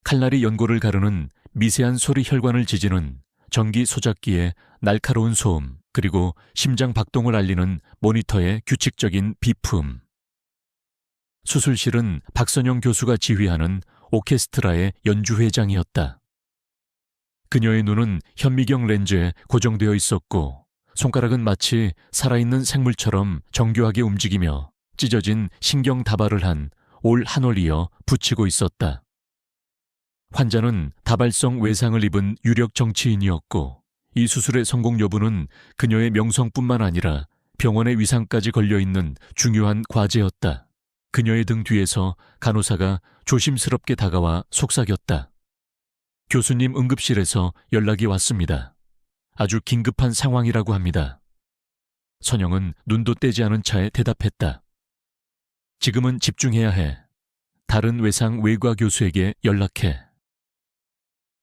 칼날이 연골을 가르는 미세한 소리 혈관을 지지는 전기 소작기의 날카로운 소음, 그리고 심장 박동을 알리는 모니터의 규칙적인 비품. 수술실은 박선영 교수가 지휘하는 오케스트라의 연주회장이었다. 그녀의 눈은 현미경 렌즈에 고정되어 있었고 손가락은 마치 살아있는 생물처럼 정교하게 움직이며 찢어진 신경 다발을 한 올 한 올 이어 붙이고 있었다. 환자는 다발성 외상을 입은 유력 정치인이었고 이 수술의 성공 여부는 그녀의 명성뿐만 아니라 병원의 위상까지 걸려있는 중요한 과제였다. 그녀의 등 뒤에서 간호사가 조심스럽게 다가와 속삭였다. 교수님 응급실에서 연락이 왔습니다. 아주 긴급한 상황이라고 합니다. 선영은 눈도 떼지 않은 차에 대답했다. 지금은 집중해야 해. 다른 외상 외과 교수에게 연락해.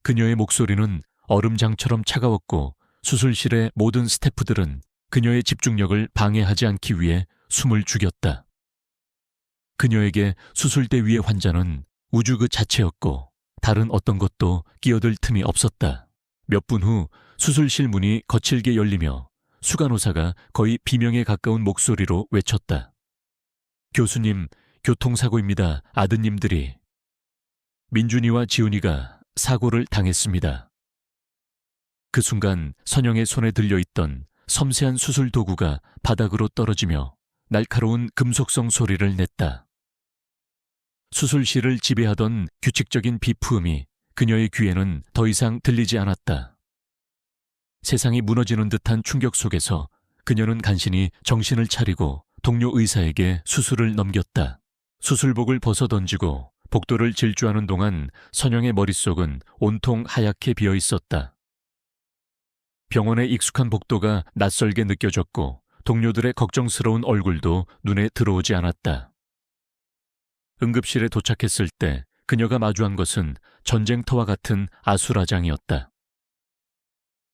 그녀의 목소리는 얼음장처럼 차가웠고 수술실의 모든 스태프들은 그녀의 집중력을 방해하지 않기 위해 숨을 죽였다. 그녀에게 수술대 위의 환자는 우주 그 자체였고 다른 어떤 것도 끼어들 틈이 없었다. 몇 분 후 수술실 문이 거칠게 열리며 수간호사가 거의 비명에 가까운 목소리로 외쳤다. 교수님, 교통사고입니다. 아드님들이. 민준이와 지훈이가 사고를 당했습니다. 그 순간 선영의 손에 들려있던 섬세한 수술 도구가 바닥으로 떨어지며 날카로운 금속성 소리를 냈다. 수술실을 지배하던 규칙적인 비품이 그녀의 귀에는 더 이상 들리지 않았다. 세상이 무너지는 듯한 충격 속에서 그녀는 간신히 정신을 차리고 동료 의사에게 수술을 넘겼다. 수술복을 벗어던지고 복도를 질주하는 동안 선영의 머릿속은 온통 하얗게 비어 있었다. 병원의 익숙한 복도가 낯설게 느껴졌고 동료들의 걱정스러운 얼굴도 눈에 들어오지 않았다. 응급실에 도착했을 때 그녀가 마주한 것은 전쟁터와 같은 아수라장이었다.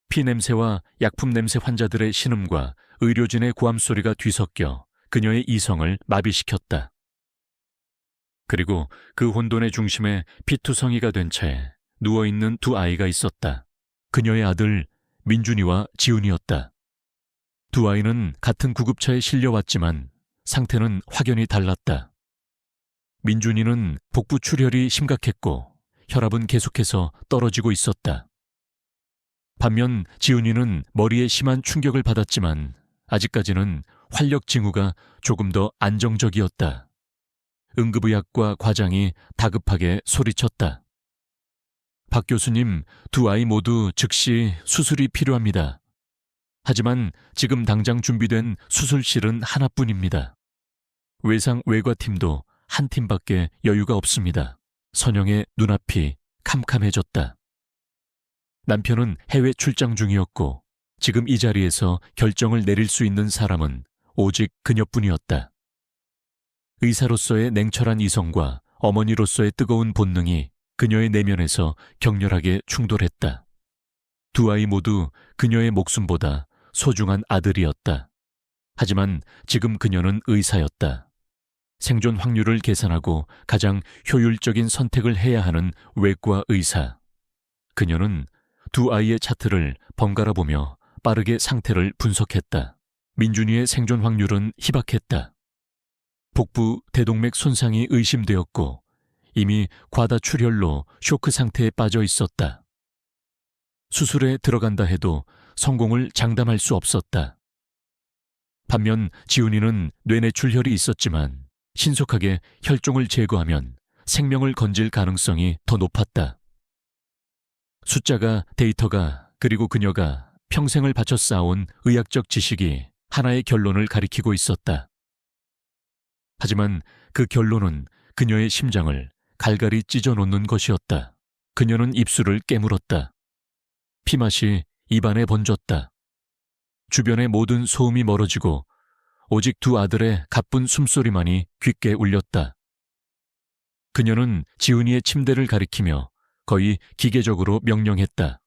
피냄새와 약품 냄새 환자들의 신음과 의료진의 고함소리가 뒤섞여 그녀의 이성을 마비시켰다. 그리고 그 혼돈의 중심에 피투성이가 된 채 누워있는 두 아이가 있었다. 그녀의 아들 민준이와 지훈이었다. 두 아이는 같은 구급차에 실려왔지만 상태는 확연히 달랐다. 민준이는 복부 출혈이 심각했고 혈압은 계속해서 떨어지고 있었다. 반면 지훈이는 머리에 심한 충격을 받았지만 아직까지는 활력 징후가 조금 더 안정적이었다. 응급의학과 과장이 다급하게 소리쳤다. 박 교수님, 두 아이 모두 즉시 수술이 필요합니다. 하지만 지금 당장 준비된 수술실은 하나뿐입니다. 외상 외과팀도 한 팀밖에 여유가 없습니다. 선영의 눈앞이 캄캄해졌다. 남편은 해외 출장 중이었고 지금 이 자리에서 결정을 내릴 수 있는 사람은 오직 그녀뿐이었다. 의사로서의 냉철한 이성과 어머니로서의 뜨거운 본능이 그녀의 내면에서 격렬하게 충돌했다. 두 아이 모두 그녀의 목숨보다 소중한 아들이었다. 하지만 지금 그녀는 의사였다. 생존 확률을 계산하고 가장 효율적인 선택을 해야 하는 외과 의사. 그녀는 두 아이의 차트를 번갈아 보며 빠르게 상태를 분석했다. 민준이의 생존 확률은 희박했다. 복부 대동맥 손상이 의심되었고 이미 과다 출혈로 쇼크 상태에 빠져 있었다. 수술에 들어간다 해도 성공을 장담할 수 없었다. 반면 지훈이는 뇌내 출혈이 있었지만 신속하게 혈종을 제거하면 생명을 건질 가능성이 더 높았다. 숫자가, 데이터가, 그리고 그녀가 평생을 바쳐 쌓아온 의학적 지식이 하나의 결론을 가리키고 있었다. 하지만 그 결론은 그녀의 심장을 갈갈이 찢어놓는 것이었다. 그녀는 입술을 깨물었다. 피맛이 입안에 번졌다. 주변의 모든 소음이 멀어지고 오직 두 아들의 가쁜 숨소리만이 귓게 울렸다. 그녀는 지훈이의 침대를 가리키며 거의 기계적으로 명령했다.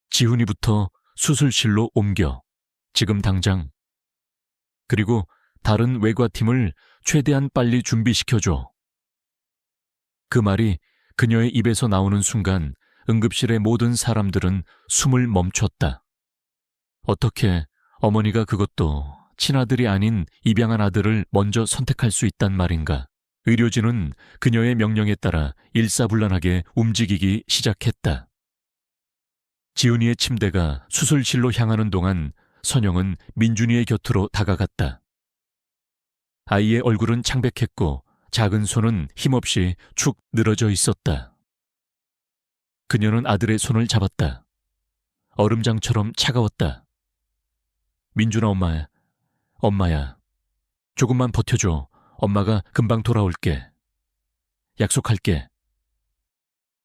지훈이부터 수술실로 옮겨. 지금 당장. 그리고 다른 외과팀을 최대한 빨리 준비시켜줘. 그 말이 그녀의 입에서 나오는 순간 응급실의 모든 사람들은 숨을 멈췄다. 어떻게 어머니가 그것도 친아들이 아닌 입양한 아들을 먼저 선택할 수 있단 말인가? 의료진은 그녀의 명령에 따라 일사불란하게 움직이기 시작했다. 지훈이의 침대가 수술실로 향하는 동안 선영은 민준이의 곁으로 다가갔다. 아이의 얼굴은 창백했고 작은 손은 힘없이 축 늘어져 있었다. 그녀는 아들의 손을 잡았다. 얼음장처럼 차가웠다. 민준아, 엄마야. 조금만 버텨줘. 엄마가 금방 돌아올게. 약속할게.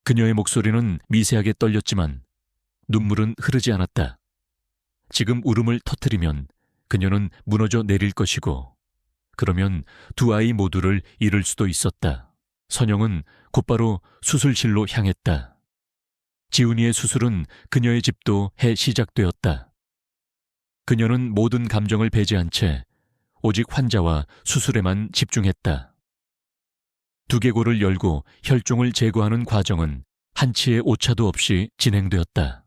그녀의 목소리는 미세하게 떨렸지만 눈물은 흐르지 않았다. 지금 울음을 터뜨리면 그녀는 무너져 내릴 것이고 그러면 두 아이 모두를 잃을 수도 있었다. 선영은 곧바로 수술실로 향했다. 지훈이의 수술은 그녀의 집도 해 시작되었다. 그녀는 모든 감정을 배제한 채 오직 환자와 수술에만 집중했다. 두개골을 열고 혈종을 제거하는 과정은 한치의 오차도 없이 진행되었다.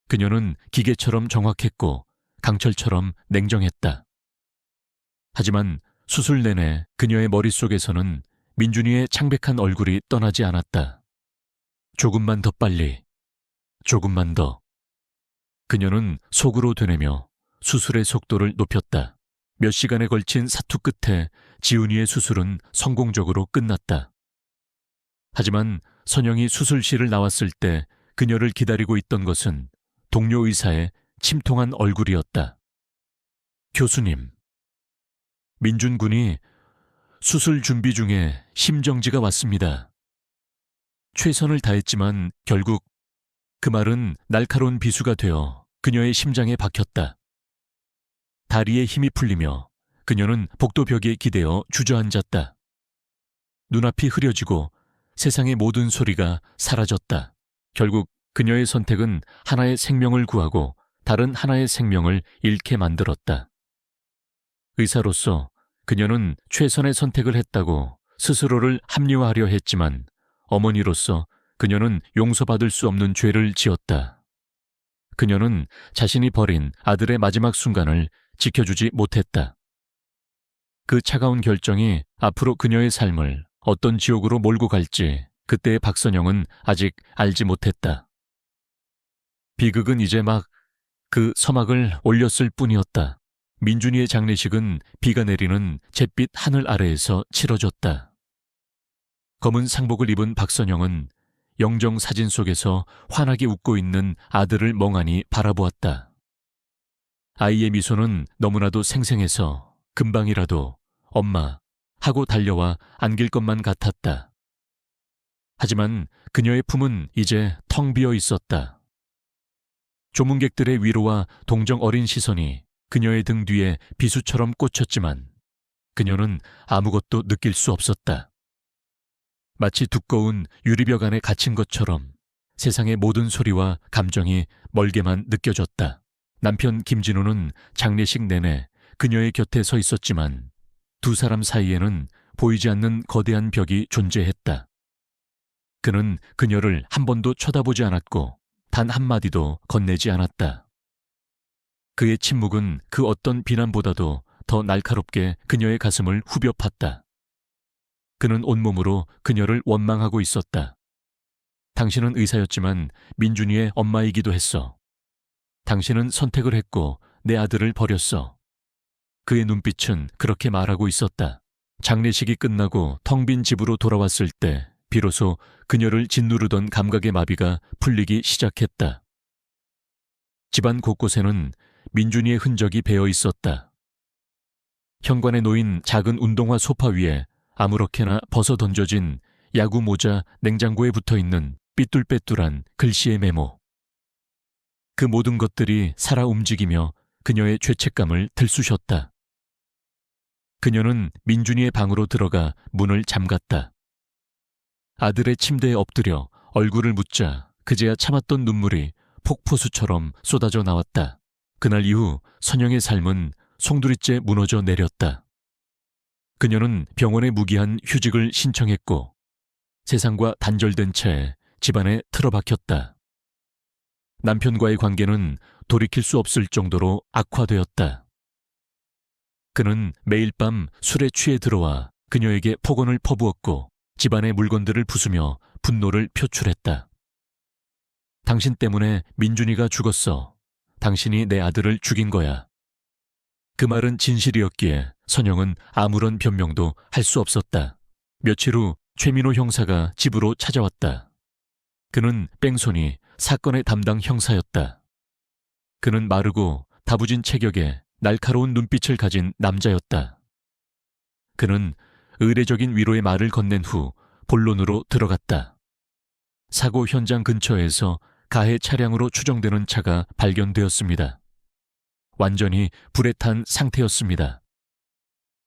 그녀는 기계처럼 정확했고 강철처럼 냉정했다. 하지만 수술 내내 그녀의 머릿속에서는 민준이의 창백한 얼굴이 떠나지 않았다. 조금만 더 빨리, 조금만 더. 그녀는 속으로 되뇌며 수술의 속도를 높였다. 몇 시간에 걸친 사투 끝에 지훈이의 수술은 성공적으로 끝났다. 하지만 선영이 수술실을 나왔을 때 그녀를 기다리고 있던 것은 동료 의사의 침통한 얼굴이었다. 교수님. 민준 군이 수술 준비 중에 심정지가 왔습니다. 최선을 다했지만 결국 그 말은 날카로운 비수가 되어 그녀의 심장에 박혔다. 다리에 힘이 풀리며 그녀는 복도벽에 기대어 주저앉았다. 눈앞이 흐려지고 세상의 모든 소리가 사라졌다. 결국 그녀의 선택은 하나의 생명을 구하고 다른 하나의 생명을 잃게 만들었다. 의사로서 그녀는 최선의 선택을 했다고 스스로를 합리화하려 했지만 어머니로서 그녀는 용서받을 수 없는 죄를 지었다. 그녀는 자신이 버린 아들의 마지막 순간을 지켜주지 못했다. 그 차가운 결정이 앞으로 그녀의 삶을 어떤 지옥으로 몰고 갈지 그때의 박선영은 아직 알지 못했다. 비극은 이제 막 그 서막을 올렸을 뿐이었다. 민준이의 장례식은 비가 내리는 잿빛 하늘 아래에서 치러졌다. 검은 상복을 입은 박선영은 영정 사진 속에서 환하게 웃고 있는 아들을 멍하니 바라보았다. 아이의 미소는 너무나도 생생해서 금방이라도 엄마 하고 달려와 안길 것만 같았다. 하지만 그녀의 품은 이제 텅 비어 있었다. 조문객들의 위로와 동정 어린 시선이 그녀의 등 뒤에 비수처럼 꽂혔지만 그녀는 아무것도 느낄 수 없었다. 마치 두꺼운 유리벽 안에 갇힌 것처럼 세상의 모든 소리와 감정이 멀게만 느껴졌다. 남편 김진우는 장례식 내내 그녀의 곁에 서 있었지만 두 사람 사이에는 보이지 않는 거대한 벽이 존재했다. 그는 그녀를 한 번도 쳐다보지 않았고 단 한마디도 건네지 않았다. 그의 침묵은 그 어떤 비난보다도 더 날카롭게 그녀의 가슴을 후벼 팠다. 그는 온몸으로 그녀를 원망하고 있었다. 당신은 의사였지만 민준이의 엄마이기도 했어. 당신은 선택을 했고 내 아들을 버렸어. 그의 눈빛은 그렇게 말하고 있었다. 장례식이 끝나고 텅 빈 집으로 돌아왔을 때 비로소 그녀를 짓누르던 감각의 마비가 풀리기 시작했다. 집안 곳곳에는 민준이의 흔적이 배어 있었다. 현관에 놓인 작은 운동화 소파 위에 아무렇게나 벗어 던져진 야구 모자 냉장고에 붙어있는 삐뚤빼뚤한 글씨의 메모. 그 모든 것들이 살아 움직이며 그녀의 죄책감을 들쑤셨다. 그녀는 민준이의 방으로 들어가 문을 잠갔다. 아들의 침대에 엎드려 얼굴을 묻자 그제야 참았던 눈물이 폭포수처럼 쏟아져 나왔다. 그날 이후 선영의 삶은 송두리째 무너져 내렸다. 그녀는 병원에 무기한 휴직을 신청했고 세상과 단절된 채 집안에 틀어박혔다. 남편과의 관계는 돌이킬 수 없을 정도로 악화되었다. 그는 매일 밤 술에 취해 들어와 그녀에게 폭언을 퍼부었고 집안의 물건들을 부수며 분노를 표출했다. 당신 때문에 민준이가 죽었어. 당신이 내 아들을 죽인 거야. 그 말은 진실이었기에 선영은 아무런 변명도 할 수 없었다. 며칠 후 최민호 형사가 집으로 찾아왔다. 그는 뺑소니 사건의 담당 형사였다. 그는 마르고 다부진 체격에 날카로운 눈빛을 가진 남자였다. 그는 의례적인 위로의 말을 건넨 후 본론으로 들어갔다. 사고 현장 근처에서 가해 차량으로 추정되는 차가 발견되었습니다. 완전히 불에 탄 상태였습니다.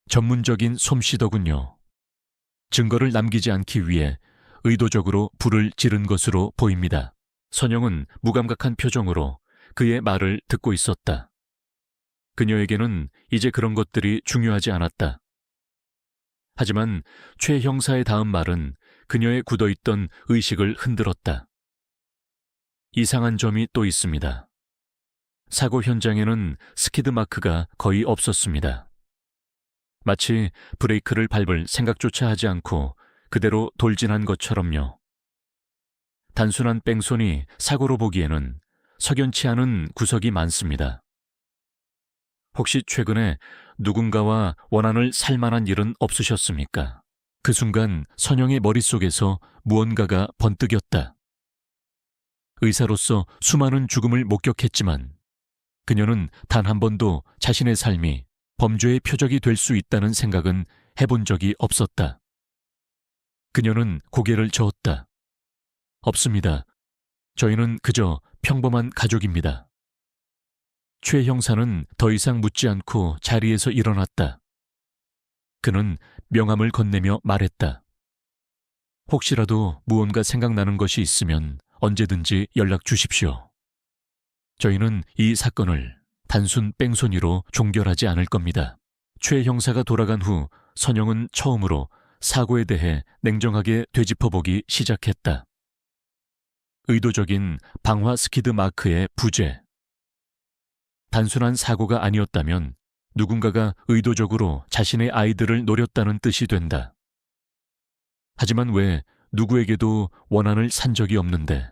전문적인 솜씨더군요. 증거를 남기지 않기 위해 의도적으로 불을 지른 것으로 보입니다. 선영은 무감각한 표정으로 그의 말을 듣고 있었다. 그녀에게는 이제 그런 것들이 중요하지 않았다. 하지만 최 형사의 다음 말은 그녀의 굳어있던 의식을 흔들었다. 이상한 점이 또 있습니다. 사고 현장에는 스키드 마크가 거의 없었습니다. 마치 브레이크를 밟을 생각조차 하지 않고 그대로 돌진한 것처럼요. 단순한 뺑소니, 사고로 보기에는 석연치 않은 구석이 많습니다. 혹시 최근에 누군가와 원한을 살 만한 일은 없으셨습니까? 그 순간 선영의 머릿속에서 무언가가 번뜩였다. 의사로서 수많은 죽음을 목격했지만 그녀는 단 한 번도 자신의 삶이 범죄의 표적이 될 수 있다는 생각은 해본 적이 없었다. 그녀는 고개를 저었다. 없습니다. 저희는 그저 평범한 가족입니다. 최 형사는 더 이상 묻지 않고 자리에서 일어났다. 그는 명함을 건네며 말했다. 혹시라도 무언가 생각나는 것이 있으면 언제든지 연락 주십시오. 저희는 이 사건을 단순 뺑소니로 종결하지 않을 겁니다. 최 형사가 돌아간 후 선영은 처음으로 사고에 대해 냉정하게 되짚어보기 시작했다. 의도적인 방화 스키드 마크의 부재. 단순한 사고가 아니었다면 누군가가 의도적으로 자신의 아이들을 노렸다는 뜻이 된다. 하지만 왜 누구에게도 원한을 산 적이 없는데?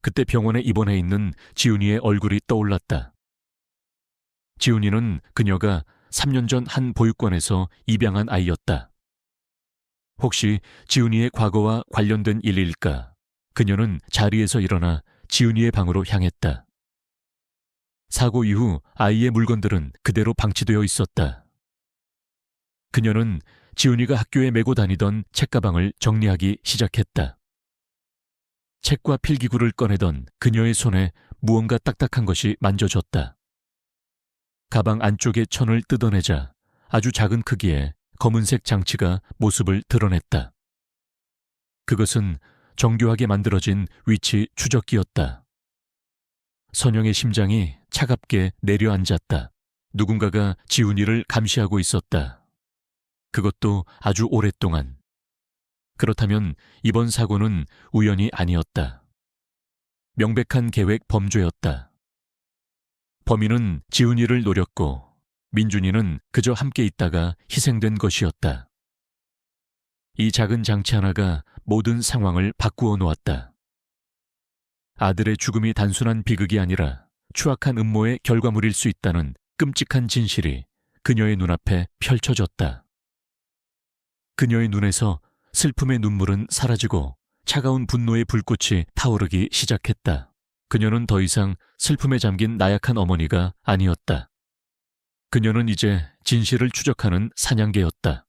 그때 병원에 입원해 있는 지훈이의 얼굴이 떠올랐다. 지훈이는 그녀가 3년 전 한 보육원에서 입양한 아이였다. 혹시 지훈이의 과거와 관련된 일일까? 그녀는 자리에서 일어나 지훈이의 방으로 향했다. 사고 이후 아이의 물건들은 그대로 방치되어 있었다. 그녀는 지훈이가 학교에 메고 다니던 책가방을 정리하기 시작했다. 책과 필기구를 꺼내던 그녀의 손에 무언가 딱딱한 것이 만져졌다. 가방 안쪽의 천을 뜯어내자 아주 작은 크기의 검은색 장치가 모습을 드러냈다. 그것은 정교하게 만들어진 위치 추적기였다. 선영의 심장이 차갑게 내려앉았다. 누군가가 지훈이를 감시하고 있었다. 그것도 아주 오랫동안. 그렇다면 이번 사고는 우연이 아니었다. 명백한 계획 범죄였다. 범인은 지훈이를 노렸고 민준이는 그저 함께 있다가 희생된 것이었다. 이 작은 장치 하나가 모든 상황을 바꾸어 놓았다. 아들의 죽음이 단순한 비극이 아니라 추악한 음모의 결과물일 수 있다는 끔찍한 진실이 그녀의 눈앞에 펼쳐졌다. 그녀의 눈에서 슬픔의 눈물은 사라지고 차가운 분노의 불꽃이 타오르기 시작했다. 그녀는 더 이상 슬픔에 잠긴 나약한 어머니가 아니었다. 그녀는 이제 진실을 추적하는 사냥개였다.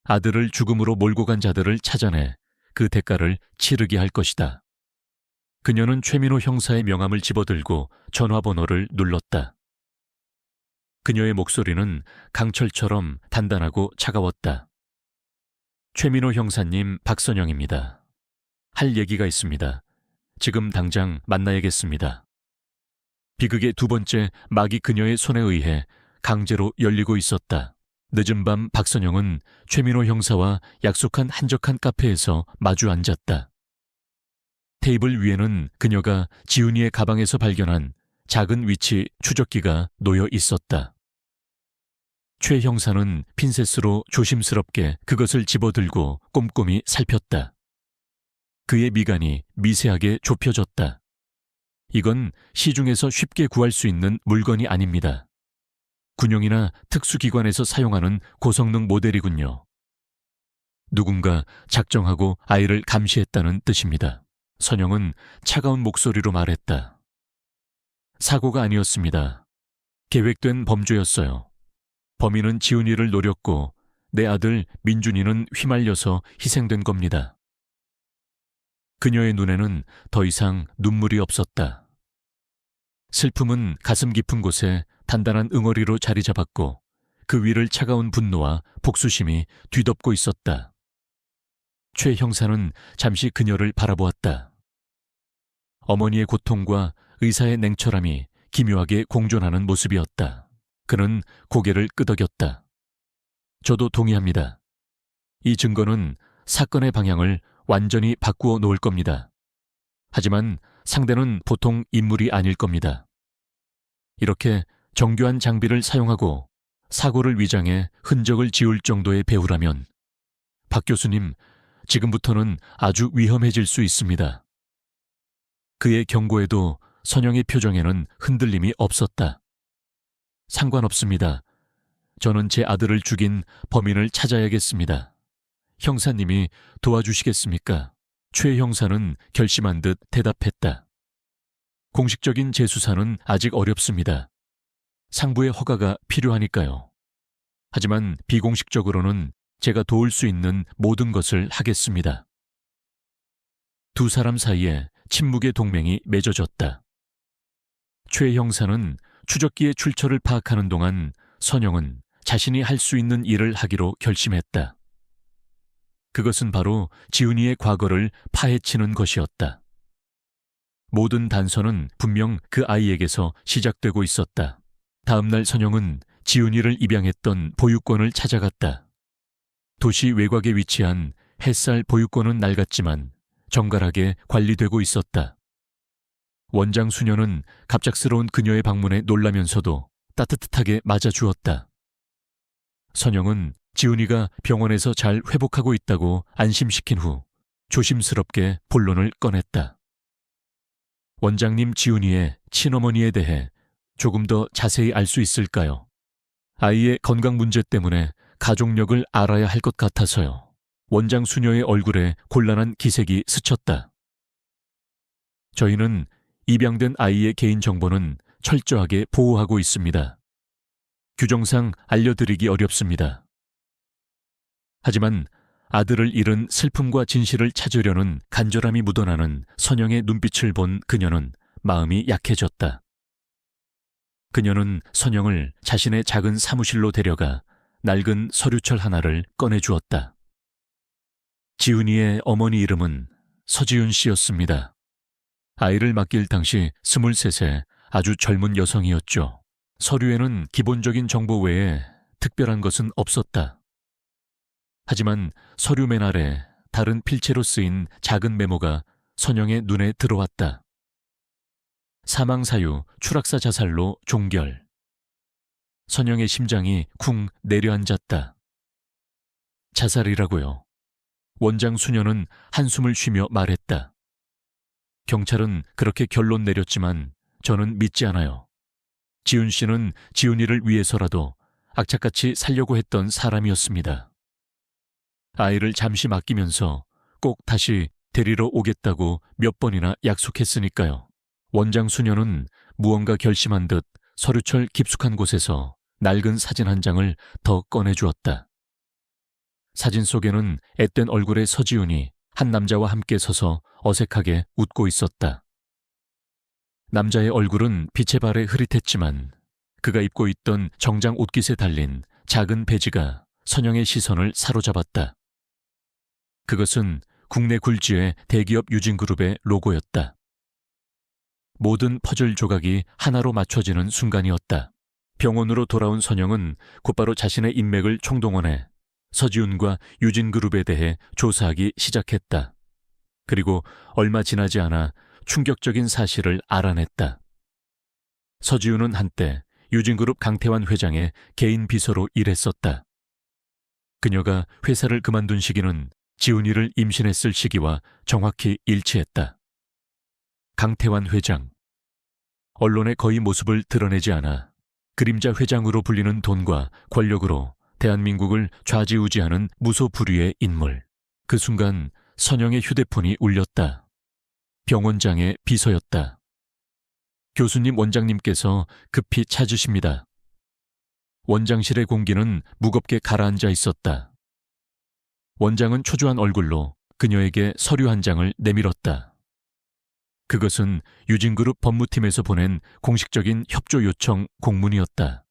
아들을 죽음으로 몰고 간 자들을 찾아내 그 대가를 치르게 할 것이다. 그녀는 최민호 형사의 명함을 집어들고 전화번호를 눌렀다. 그녀의 목소리는 강철처럼 단단하고 차가웠다. 최민호 형사님, 박선영입니다. 할 얘기가 있습니다. 지금 당장 만나야겠습니다. 비극의 두 번째 막이 그녀의 손에 의해 강제로 열리고 있었다. 늦은 밤 박선영은 최민호 형사와 약속한 한적한 카페에서 마주 앉았다. 테이블 위에는 그녀가 지훈이의 가방에서 발견한 작은 위치 추적기가 놓여 있었다. 최 형사는 핀셋으로 조심스럽게 그것을 집어들고 꼼꼼히 살폈다. 그의 미간이 미세하게 좁혀졌다. 이건 시중에서 쉽게 구할 수 있는 물건이 아닙니다. 군용이나 특수기관에서 사용하는 고성능 모델이군요. 누군가 작정하고 아이를 감시했다는 뜻입니다. 선영은 차가운 목소리로 말했다. 사고가 아니었습니다. 계획된 범죄였어요. 범인은 지훈이를 노렸고 내 아들 민준이는 휘말려서 희생된 겁니다. 그녀의 눈에는 더 이상 눈물이 없었다. 슬픔은 가슴 깊은 곳에 단단한 응어리로 자리 잡았고 그 위를 차가운 분노와 복수심이 뒤덮고 있었다. 최 형사는 잠시 그녀를 바라보았다. 어머니의 고통과 의사의 냉철함이 기묘하게 공존하는 모습이었다. 그는 고개를 끄덕였다. 저도 동의합니다. 이 증거는 사건의 방향을 완전히 바꾸어 놓을 겁니다. 하지만 상대는 보통 인물이 아닐 겁니다. 이렇게 정교한 장비를 사용하고 사고를 위장해 흔적을 지울 정도의 배우라면 박 교수님, 지금부터는 아주 위험해질 수 있습니다. 그의 경고에도 선영의 표정에는 흔들림이 없었다. 상관없습니다. 저는 제 아들을 죽인 범인을 찾아야겠습니다. 형사님이 도와주시겠습니까? 최 형사는 결심한 듯 대답했다. 공식적인 재수사는 아직 어렵습니다. 상부의 허가가 필요하니까요. 하지만 비공식적으로는 제가 도울 수 있는 모든 것을 하겠습니다. 두 사람 사이에 침묵의 동맹이 맺어졌다. 최 형사는 추적기의 출처를 파악하는 동안 선영은 자신이 할 수 있는 일을 하기로 결심했다. 그것은 바로 지훈이의 과거를 파헤치는 것이었다. 모든 단서는 분명 그 아이에게서 시작되고 있었다. 다음 날 선영은 지훈이를 입양했던 보육원을 찾아갔다. 도시 외곽에 위치한 햇살 보육원은 낡았지만 정갈하게 관리되고 있었다. 원장 수녀는 갑작스러운 그녀의 방문에 놀라면서도 따뜻하게 맞아주었다. 선영은 지훈이가 병원에서 잘 회복하고 있다고 안심시킨 후 조심스럽게 본론을 꺼냈다. 원장님, 지훈이의 친어머니에 대해 조금 더 자세히 알 수 있을까요? 아이의 건강 문제 때문에 가족력을 알아야 할 것 같아서요. 원장 수녀의 얼굴에 곤란한 기색이 스쳤다. 저희는 입양된 아이의 개인정보는 철저하게 보호하고 있습니다. 규정상 알려드리기 어렵습니다. 하지만 아들을 잃은 슬픔과 진실을 찾으려는 간절함이 묻어나는 선영의 눈빛을 본 그녀는 마음이 약해졌다. 그녀는 선영을 자신의 작은 사무실로 데려가 낡은 서류철 하나를 꺼내주었다. 지훈이의 어머니 이름은 서지윤 씨였습니다. 아이를 맡길 당시 23세 아주 젊은 여성이었죠. 서류에는 기본적인 정보 외에 특별한 것은 없었다. 하지만 서류 맨 아래 다른 필체로 쓰인 작은 메모가 선영의 눈에 들어왔다. 사망 사유 추락사 자살로 종결. 선영의 심장이 쿵 내려앉았다. 자살이라고요. 원장 수녀는 한숨을 쉬며 말했다. 경찰은 그렇게 결론 내렸지만 저는 믿지 않아요. 지훈 씨는 지훈이를 위해서라도 악착같이 살려고 했던 사람이었습니다. 아이를 잠시 맡기면서 꼭 다시 데리러 오겠다고 몇 번이나 약속했으니까요. 원장 수녀는 무언가 결심한 듯 서류철 깊숙한 곳에서 낡은 사진 한 장을 더 꺼내주었다. 사진 속에는 앳된 얼굴의 서지훈이 한 남자와 함께 서서 어색하게 웃고 있었다. 남자의 얼굴은 빛의 발에 흐릿했지만 그가 입고 있던 정장 옷깃에 달린 작은 배지가 선영의 시선을 사로잡았다. 그것은 국내 굴지의 대기업 유진그룹의 로고였다. 모든 퍼즐 조각이 하나로 맞춰지는 순간이었다. 병원으로 돌아온 선영은 곧바로 자신의 인맥을 총동원해 서지훈과 유진그룹에 대해 조사하기 시작했다. 그리고 얼마 지나지 않아 충격적인 사실을 알아냈다. 서지훈은 한때 유진그룹 강태환 회장의 개인 비서로 일했었다. 그녀가 회사를 그만둔 시기는 지훈이를 임신했을 시기와 정확히 일치했다. 강태환 회장. 언론에 거의 모습을 드러내지 않아 그림자 회장으로 불리는 돈과 권력으로 대한민국을 좌지우지하는 무소불위의 인물. 그 순간 선영의 휴대폰이 울렸다. 병원장의 비서였다. 교수님, 원장님께서 급히 찾으십니다. 원장실의 공기는 무겁게 가라앉아 있었다. 원장은 초조한 얼굴로 그녀에게 서류 한 장을 내밀었다. 그것은 유진그룹 법무팀에서 보낸 공식적인 협조 요청 공문이었다.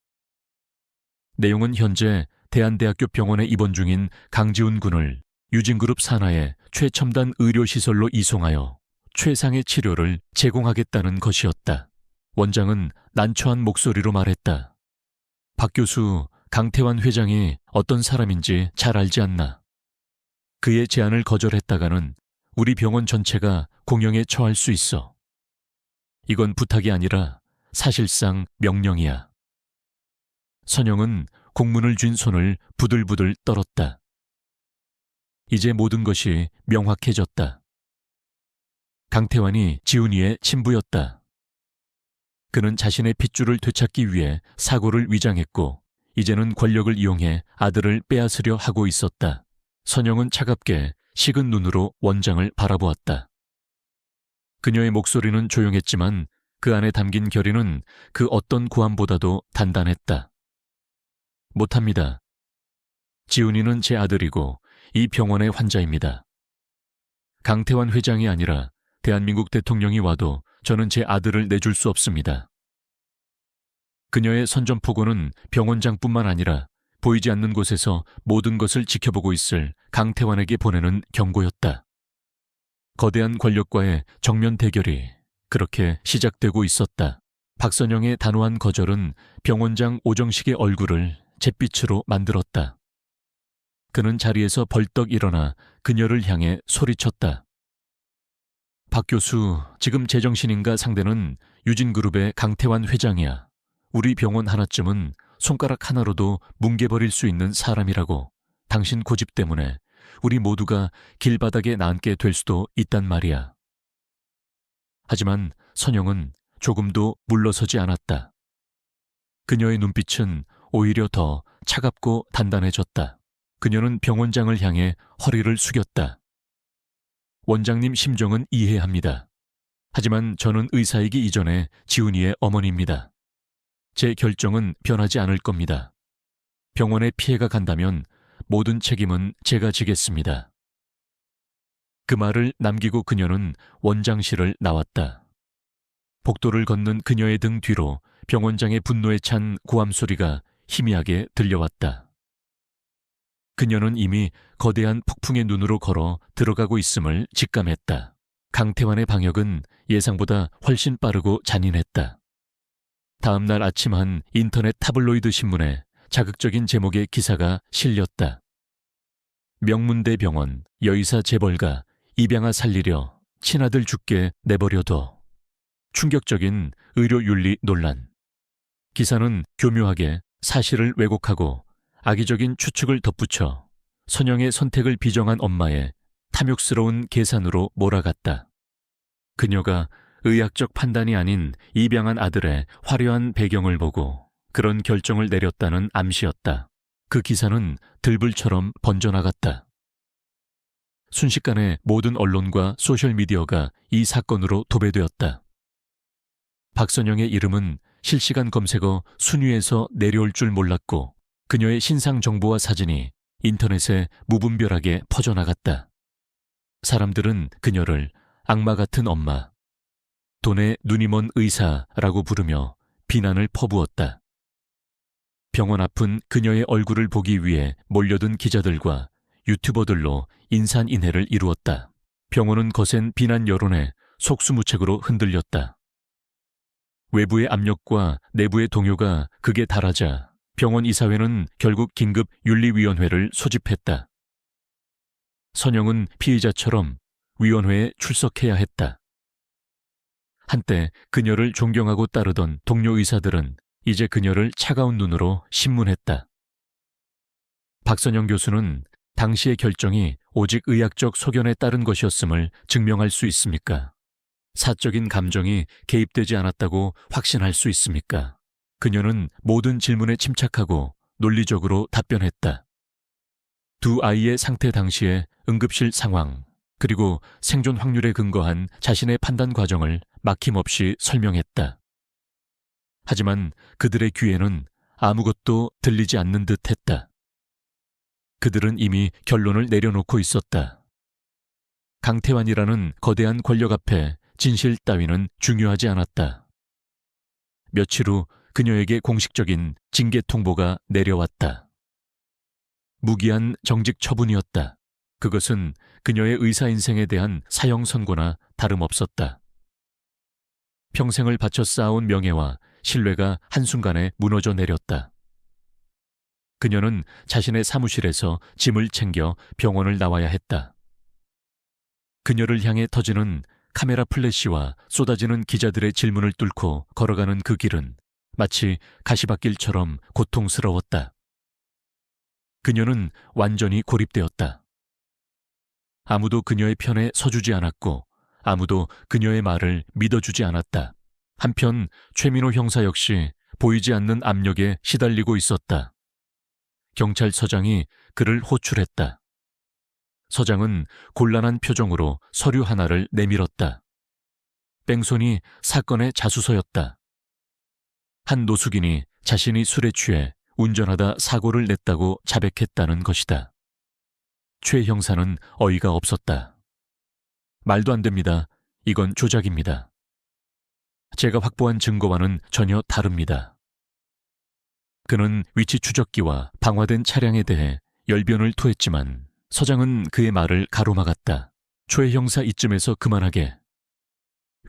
내용은 현재 대한대학교 병원에 입원 중인 강지훈 군을 유진그룹 산하의 최첨단 의료시설로 이송하여 최상의 치료를 제공하겠다는 것이었다. 원장은 난처한 목소리로 말했다. 박 교수, 강태환 회장이 어떤 사람인지 잘 알지 않나. 그의 제안을 거절했다가는 우리 병원 전체가 공영에 처할 수 있어. 이건 부탁이 아니라 사실상 명령이야. 선영은 공문을 쥔 손을 부들부들 떨었다. 이제 모든 것이 명확해졌다. 강태환이 지훈이의 친부였다. 그는 자신의 핏줄을 되찾기 위해 사고를 위장했고 이제는 권력을 이용해 아들을 빼앗으려 하고 있었다. 선영은 차갑게 식은 눈으로 원장을 바라보았다. 그녀의 목소리는 조용했지만 그 안에 담긴 결의는 그 어떤 고함보다도 단단했다. 못합니다. 지훈이는 제 아들이고 이 병원의 환자입니다. 강태환 회장이 아니라 대한민국 대통령이 와도 저는 제 아들을 내줄 수 없습니다. 그녀의 선전포고는 병원장뿐만 아니라 보이지 않는 곳에서 모든 것을 지켜보고 있을 강태환에게 보내는 경고였다. 거대한 권력과의 정면 대결이 그렇게 시작되고 있었다. 박선영의 단호한 거절은 병원장 오정식의 얼굴을 잿빛으로 만들었다. 그는 자리에서 벌떡 일어나 그녀를 향해 소리쳤다. 박 교수, 지금 제정신인가 상대는 유진그룹의 강태환 회장이야. 우리 병원 하나쯤은 손가락 하나로도 뭉개버릴 수 있는 사람이라고. 당신 고집 때문에 우리 모두가 길바닥에 나앉게 될 수도 있단 말이야. 하지만 선영은 조금도 물러서지 않았다. 그녀의 눈빛은 오히려 더 차갑고 단단해졌다. 그녀는 병원장을 향해 허리를 숙였다. 원장님 심정은 이해합니다. 하지만 저는 의사이기 이전에 지훈이의 어머니입니다. 제 결정은 변하지 않을 겁니다. 병원에 피해가 간다면 모든 책임은 제가 지겠습니다. 그 말을 남기고 그녀는 원장실을 나왔다. 복도를 걷는 그녀의 등 뒤로 병원장의 분노에 찬 고함 소리가 희미하게 들려왔다. 그녀는 이미 거대한 폭풍의 눈으로 걸어 들어가고 있음을 직감했다. 강태환의 방역은 예상보다 훨씬 빠르고 잔인했다. 다음 날 아침 한 인터넷 타블로이드 신문에 자극적인 제목의 기사가 실렸다. 명문대 병원 여의사 재벌가 입양아 살리려 친아들 죽게 내버려둬. 충격적인 의료윤리 논란. 기사는 교묘하게 사실을 왜곡하고 악의적인 추측을 덧붙여 선영의 선택을 비정한 엄마의 탐욕스러운 계산으로 몰아갔다. 그녀가 의학적 판단이 아닌 입양한 아들의 화려한 배경을 보고 그런 결정을 내렸다는 암시였다. 그 기사는 들불처럼 번져나갔다. 순식간에 모든 언론과 소셜미디어가 이 사건으로 도배되었다. 박선영의 이름은 실시간 검색어 순위에서 내려올 줄 몰랐고 그녀의 신상 정보와 사진이 인터넷에 무분별하게 퍼져나갔다. 사람들은 그녀를 악마 같은 엄마, 돈에 눈이 먼 의사라고 부르며 비난을 퍼부었다. 병원 앞은 그녀의 얼굴을 보기 위해 몰려든 기자들과 유튜버들로 인산인해를 이루었다. 병원은 거센 비난 여론에 속수무책으로 흔들렸다. 외부의 압력과 내부의 동요가 극에 달하자 병원 이사회는 결국 긴급 윤리위원회를 소집했다. 선영은 피의자처럼 위원회에 출석해야 했다. 한때 그녀를 존경하고 따르던 동료 의사들은 이제 그녀를 차가운 눈으로 신문했다. 박선영 교수는 당시의 결정이 오직 의학적 소견에 따른 것이었음을 증명할 수 있습니까? 사적인 감정이 개입되지 않았다고 확신할 수 있습니까? 그녀는 모든 질문에 침착하고 논리적으로 답변했다. 두 아이의 상태 당시의 응급실 상황, 그리고 생존 확률에 근거한 자신의 판단 과정을 막힘없이 설명했다. 하지만 그들의 귀에는 아무것도 들리지 않는 듯 했다. 그들은 이미 결론을 내려놓고 있었다. 강태환이라는 거대한 권력 앞에 진실 따위는 중요하지 않았다. 며칠 후 그녀에게 공식적인 징계 통보가 내려왔다. 무기한 정직 처분이었다. 그것은 그녀의 의사 인생에 대한 사형 선고나 다름없었다. 평생을 바쳐 쌓아온 명예와 신뢰가 한순간에 무너져 내렸다. 그녀는 자신의 사무실에서 짐을 챙겨 병원을 나와야 했다. 그녀를 향해 터지는 카메라 플래시와 쏟아지는 기자들의 질문을 뚫고 걸어가는 그 길은 마치 가시밭길처럼 고통스러웠다. 그녀는 완전히 고립되었다. 아무도 그녀의 편에 서주지 않았고 아무도 그녀의 말을 믿어주지 않았다. 한편 최민호 형사 역시 보이지 않는 압력에 시달리고 있었다. 경찰서장이 그를 호출했다. 서장은 곤란한 표정으로 서류 하나를 내밀었다. 뺑소니 사건의 자수서였다. 한 노숙인이 자신이 술에 취해 운전하다 사고를 냈다고 자백했다는 것이다. 최 형사는 어이가 없었다. 말도 안 됩니다. 이건 조작입니다. 제가 확보한 증거와는 전혀 다릅니다. 그는 위치 추적기와 방화된 차량에 대해 열변을 토했지만 서장은 그의 말을 가로막았다. 최 형사 이쯤에서 그만하게.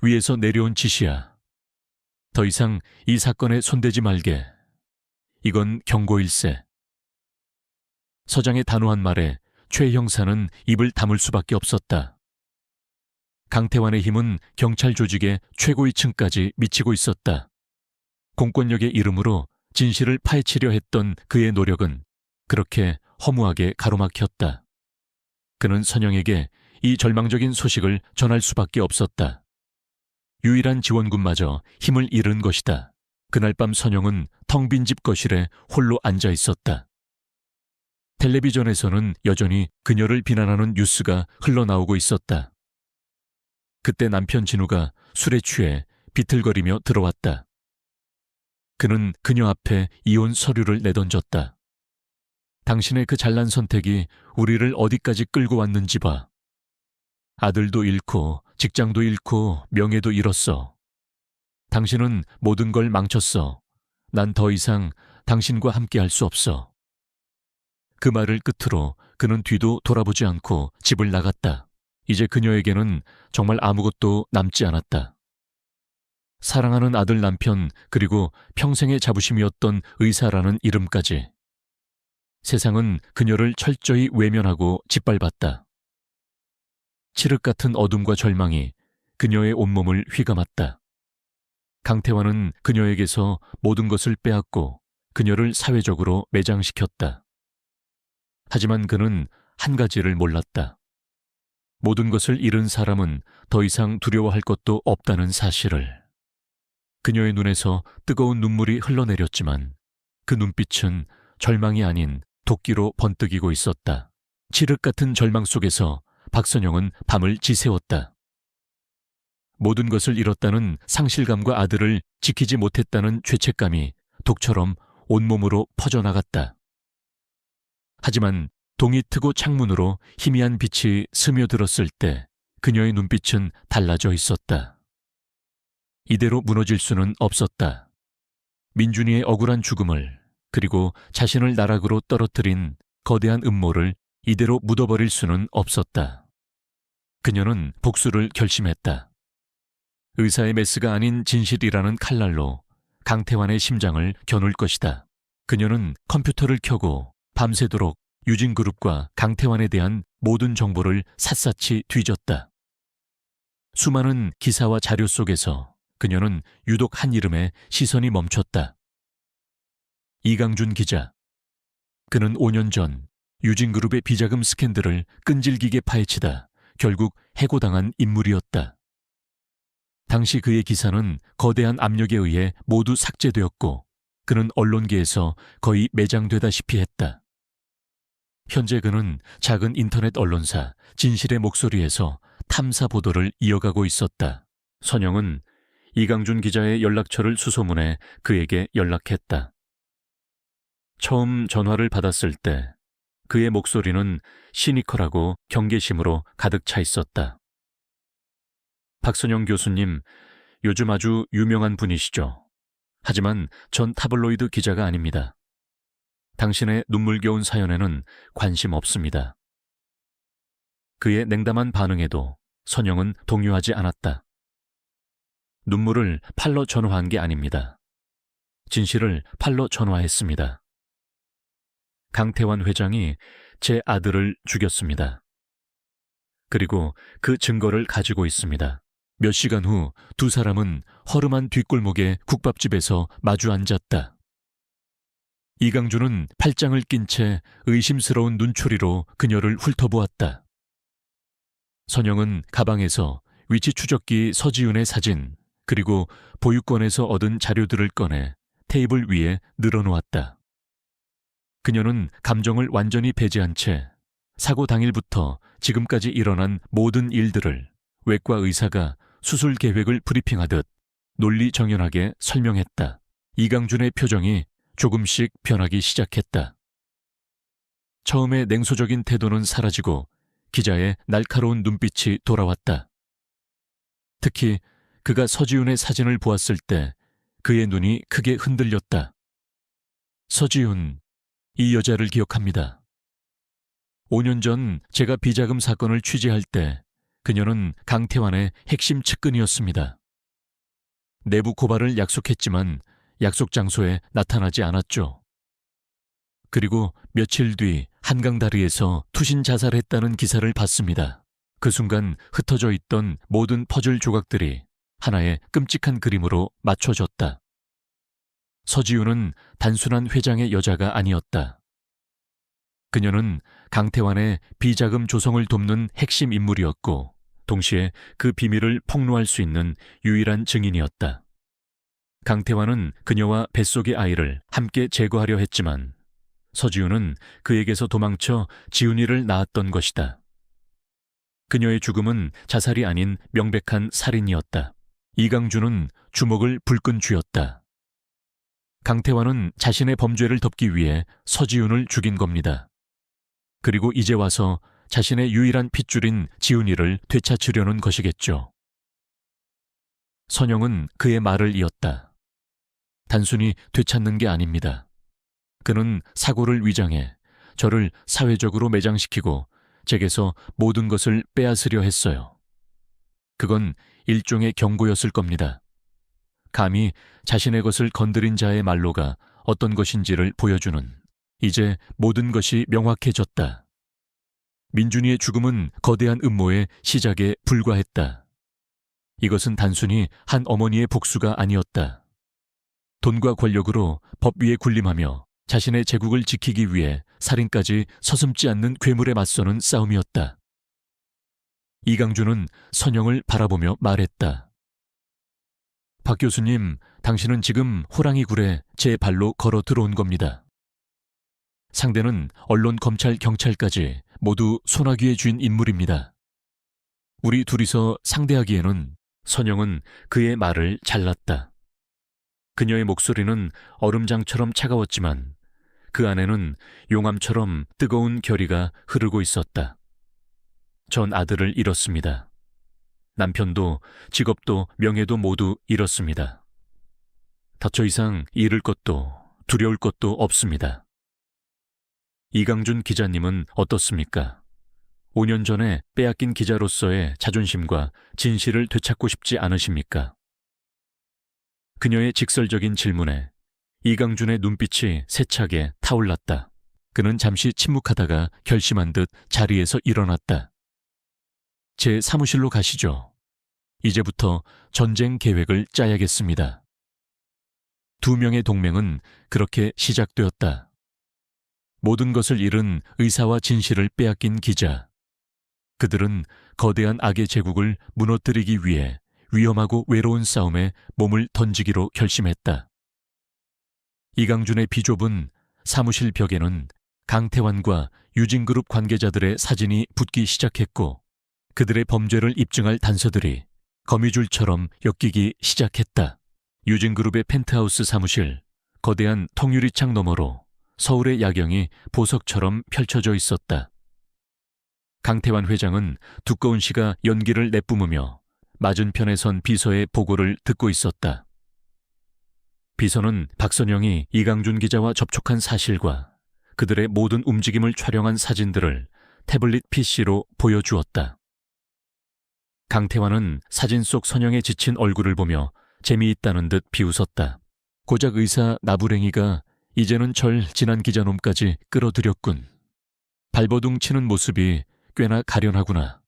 위에서 내려온 지시야. 더 이상 이 사건에 손대지 말게. 이건 경고일세. 서장의 단호한 말에 최 형사는 입을 다물 수밖에 없었다. 강태환의 힘은 경찰 조직의 최고위층까지 미치고 있었다. 공권력의 이름으로 진실을 파헤치려 했던 그의 노력은 그렇게 허무하게 가로막혔다. 그는 선영에게 이 절망적인 소식을 전할 수밖에 없었다. 유일한 지원군마저 힘을 잃은 것이다. 그날 밤 선영은 텅 빈 집 거실에 홀로 앉아 있었다. 텔레비전에서는 여전히 그녀를 비난하는 뉴스가 흘러나오고 있었다. 그때 남편 진우가 술에 취해 비틀거리며 들어왔다. 그는 그녀 앞에 이혼 서류를 내던졌다. 당신의 그 잘난 선택이 우리를 어디까지 끌고 왔는지 봐. 아들도 잃고 직장도 잃고 명예도 잃었어. 당신은 모든 걸 망쳤어. 난 더 이상 당신과 함께 할 수 없어. 그 말을 끝으로 그는 뒤도 돌아보지 않고 집을 나갔다. 이제 그녀에게는 정말 아무것도 남지 않았다. 사랑하는 아들 남편 그리고 평생의 자부심이었던 의사라는 이름까지. 세상은 그녀를 철저히 외면하고 짓밟았다. 칠흑 같은 어둠과 절망이 그녀의 온몸을 휘감았다. 강태환은 그녀에게서 모든 것을 빼앗고 그녀를 사회적으로 매장시켰다. 하지만 그는 한 가지를 몰랐다. 모든 것을 잃은 사람은 더 이상 두려워할 것도 없다는 사실을. 그녀의 눈에서 뜨거운 눈물이 흘러내렸지만 그 눈빛은 절망이 아닌 도끼로 번뜩이고 있었다. 칠흑 같은 절망 속에서 박선영은 밤을 지새웠다. 모든 것을 잃었다는 상실감과 아들을 지키지 못했다는 죄책감이 독처럼 온몸으로 퍼져나갔다. 하지만 동이 트고 창문으로 희미한 빛이 스며들었을 때 그녀의 눈빛은 달라져 있었다. 이대로 무너질 수는 없었다. 민준이의 억울한 죽음을 그리고 자신을 나락으로 떨어뜨린 거대한 음모를 이대로 묻어버릴 수는 없었다. 그녀는 복수를 결심했다. 의사의 메스가 아닌 진실이라는 칼날로 강태환의 심장을 겨눌 것이다. 그녀는 컴퓨터를 켜고 밤새도록 유진그룹과 강태환에 대한 모든 정보를 샅샅이 뒤졌다. 수많은 기사와 자료 속에서 그녀는 유독 한 이름에 시선이 멈췄다. 이강준 기자. 그는 5년 전 유진그룹의 비자금 스캔들을 끈질기게 파헤치다 결국 해고당한 인물이었다. 당시 그의 기사는 거대한 압력에 의해 모두 삭제되었고 그는 언론계에서 거의 매장되다시피 했다. 현재 그는 작은 인터넷 언론사 진실의 목소리에서 탐사 보도를 이어가고 있었다. 선영은 이강준 기자의 연락처를 수소문해 그에게 연락했다. 처음 전화를 받았을 때 그의 목소리는 시니컬하고 경계심으로 가득 차 있었다. 박선영 교수님, 요즘 아주 유명한 분이시죠. 하지만 전 타블로이드 기자가 아닙니다. 당신의 눈물겨운 사연에는 관심 없습니다. 그의 냉담한 반응에도 선영은 동요하지 않았다. 눈물을 팔로 전화한 게 아닙니다. 진실을 팔로 전화했습니다. 강태환 회장이 제 아들을 죽였습니다. 그리고 그 증거를 가지고 있습니다. 몇 시간 후 두 사람은 허름한 뒷골목의 국밥집에서 마주 앉았다. 이강준은 팔짱을 낀 채 의심스러운 눈초리로 그녀를 훑어보았다. 선영은 가방에서 위치 추적기 서지훈의 사진 그리고 보육원에서 얻은 자료들을 꺼내 테이블 위에 늘어놓았다. 그녀는 감정을 완전히 배제한 채 사고 당일부터 지금까지 일어난 모든 일들을 외과 의사가 수술 계획을 브리핑하듯 논리정연하게 설명했다. 이강준의 표정이 조금씩 변하기 시작했다. 처음에 냉소적인 태도는 사라지고 기자의 날카로운 눈빛이 돌아왔다. 특히 그가 서지훈의 사진을 보았을 때 그의 눈이 크게 흔들렸다. 서지훈, 이 여자를 기억합니다. 5년 전 제가 비자금 사건을 취재할 때 그녀는 강태환의 핵심 측근이었습니다. 내부 고발을 약속했지만 약속 장소에 나타나지 않았죠. 그리고 며칠 뒤 한강다리에서 투신 자살했다는 기사를 봤습니다. 그 순간 흩어져 있던 모든 퍼즐 조각들이 하나의 끔찍한 그림으로 맞춰졌다. 서지훈은 단순한 회장의 여자가 아니었다. 그녀는 강태환의 비자금 조성을 돕는 핵심 인물이었고 동시에 그 비밀을 폭로할 수 있는 유일한 증인이었다. 강태환은 그녀와 뱃속의 아이를 함께 제거하려 했지만 서지훈은 그에게서 도망쳐 지훈이를 낳았던 것이다. 그녀의 죽음은 자살이 아닌 명백한 살인이었다. 이강준은 주먹을 불끈 쥐었다. 강태환은 자신의 범죄를 덮기 위해 서지훈을 죽인 겁니다. 그리고 이제 와서 자신의 유일한 핏줄인 지훈이를 되찾으려는 것이겠죠. 선영은 그의 말을 이었다. 단순히 되찾는 게 아닙니다. 그는 사고를 위장해 저를 사회적으로 매장시키고 제게서 모든 것을 빼앗으려 했어요. 그건 일종의 경고였을 겁니다. 감히 자신의 것을 건드린 자의 말로가 어떤 것인지를 보여주는. 이제 모든 것이 명확해졌다. 민준이의 죽음은 거대한 음모의 시작에 불과했다. 이것은 단순히 한 어머니의 복수가 아니었다. 돈과 권력으로 법 위에 군림하며 자신의 제국을 지키기 위해 살인까지 서슴지 않는 괴물에 맞서는 싸움이었다. 이강준은 선영을 바라보며 말했다. 박 교수님, 당신은 지금 호랑이 굴에 제 발로 걸어 들어온 겁니다. 상대는 언론, 검찰, 경찰까지 모두 소나기에 쥔 인물입니다. 우리 둘이서 상대하기에는. 선영은 그의 말을 잘랐다. 그녀의 목소리는 얼음장처럼 차가웠지만 그 안에는 용암처럼 뜨거운 결의가 흐르고 있었다. 전 아들을 잃었습니다. 남편도 직업도 명예도 모두 잃었습니다. 더 이상 잃을 것도 두려울 것도 없습니다. 이강준 기자님은 어떻습니까? 5년 전에 빼앗긴 기자로서의 자존심과 진실을 되찾고 싶지 않으십니까? 그녀의 직설적인 질문에 이강준의 눈빛이 세차게 타올랐다. 그는 잠시 침묵하다가 결심한 듯 자리에서 일어났다. 제 사무실로 가시죠. 이제부터 전쟁 계획을 짜야겠습니다. 두 명의 동맹은 그렇게 시작되었다. 모든 것을 잃은 의사와 진실을 빼앗긴 기자. 그들은 거대한 악의 제국을 무너뜨리기 위해 위험하고 외로운 싸움에 몸을 던지기로 결심했다. 이강준의 비좁은 사무실 벽에는 강태환과 유진그룹 관계자들의 사진이 붙기 시작했고 그들의 범죄를 입증할 단서들이 거미줄처럼 엮이기 시작했다. 유진그룹의 펜트하우스 사무실, 거대한 통유리창 너머로 서울의 야경이 보석처럼 펼쳐져 있었다. 강태환 회장은 두꺼운 시가 연기를 내뿜으며 맞은편에 선 비서의 보고를 듣고 있었다. 비서는 박선영이 이강준 기자와 접촉한 사실과 그들의 모든 움직임을 촬영한 사진들을 태블릿 PC로 보여주었다. 강태환은 사진 속 선영의 지친 얼굴을 보며 재미있다는 듯 비웃었다. 고작 의사 나부랭이가 이제는 절 지난 기자놈까지 끌어들였군. 발버둥 치는 모습이 꽤나 가련하구나.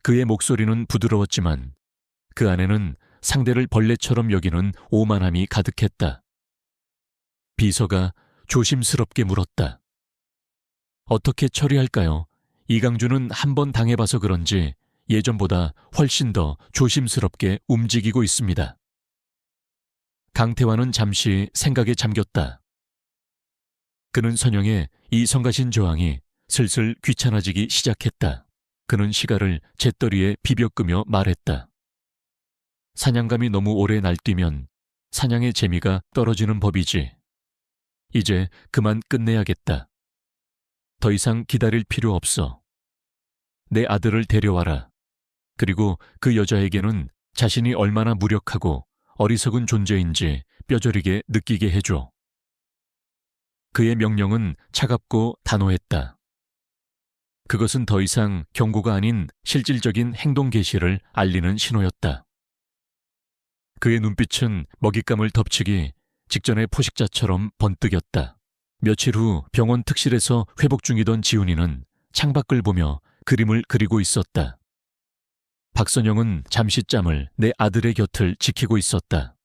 그의 목소리는 부드러웠지만 그 안에는 상대를 벌레처럼 여기는 오만함이 가득했다. 비서가 조심스럽게 물었다. 어떻게 처리할까요? 이강준은 한 번 당해봐서 그런지 예전보다 훨씬 더 조심스럽게 움직이고 있습니다. 강태환은 잠시 생각에 잠겼다. 그는 선영의 이 성가신 저항이 슬슬 귀찮아지기 시작했다. 그는 시가를 재떨이에 비벼끄며 말했다. 사냥감이 너무 오래 날뛰면 사냥의 재미가 떨어지는 법이지. 이제 그만 끝내야겠다. 더 이상 기다릴 필요 없어. 내 아들을 데려와라. 그리고 그 여자에게는 자신이 얼마나 무력하고 어리석은 존재인지 뼈저리게 느끼게 해줘. 그의 명령은 차갑고 단호했다. 그것은 더 이상 경고가 아닌 실질적인 행동 개시를 알리는 신호였다. 그의 눈빛은 먹잇감을 덮치기 직전의 포식자처럼 번뜩였다. 며칠 후 병원 특실에서 회복 중이던 지훈이는 창밖을 보며 그림을 그리고 있었다. 박선영은 잠시 짬을 내 아들의 곁을 지키고 있었다.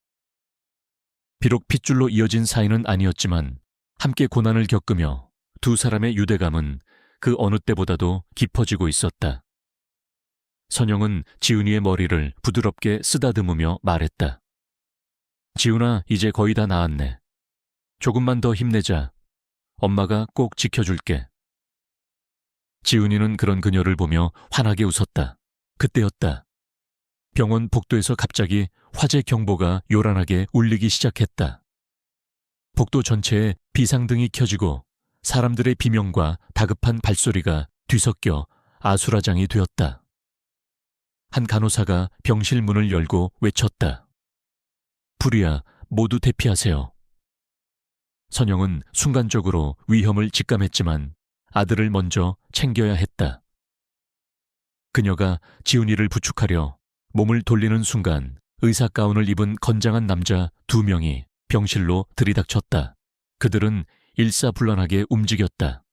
비록 핏줄로 이어진 사이는 아니었지만 함께 고난을 겪으며 두 사람의 유대감은 그 어느 때보다도 깊어지고 있었다. 선영은 지훈이의 머리를 부드럽게 쓰다듬으며 말했다. 지훈아, 이제 거의 다 나았네. 조금만 더 힘내자. 엄마가 꼭 지켜줄게. 지훈이는 그런 그녀를 보며 환하게 웃었다. 그때였다. 병원 복도에서 갑자기 화재 경보가 요란하게 울리기 시작했다. 복도 전체에 비상등이 켜지고 사람들의 비명과 다급한 발소리가 뒤섞여 아수라장이 되었다. 한 간호사가 병실 문을 열고 외쳤다. 불이야, 모두 대피하세요. 선영은 순간적으로 위험을 직감했지만 아들을 먼저 챙겨야 했다. 그녀가 지훈이를 부축하려 몸을 돌리는 순간 의사 가운을 입은 건장한 남자 2명이 병실로 들이닥쳤다. 그들은 일사불란하게 움직였다.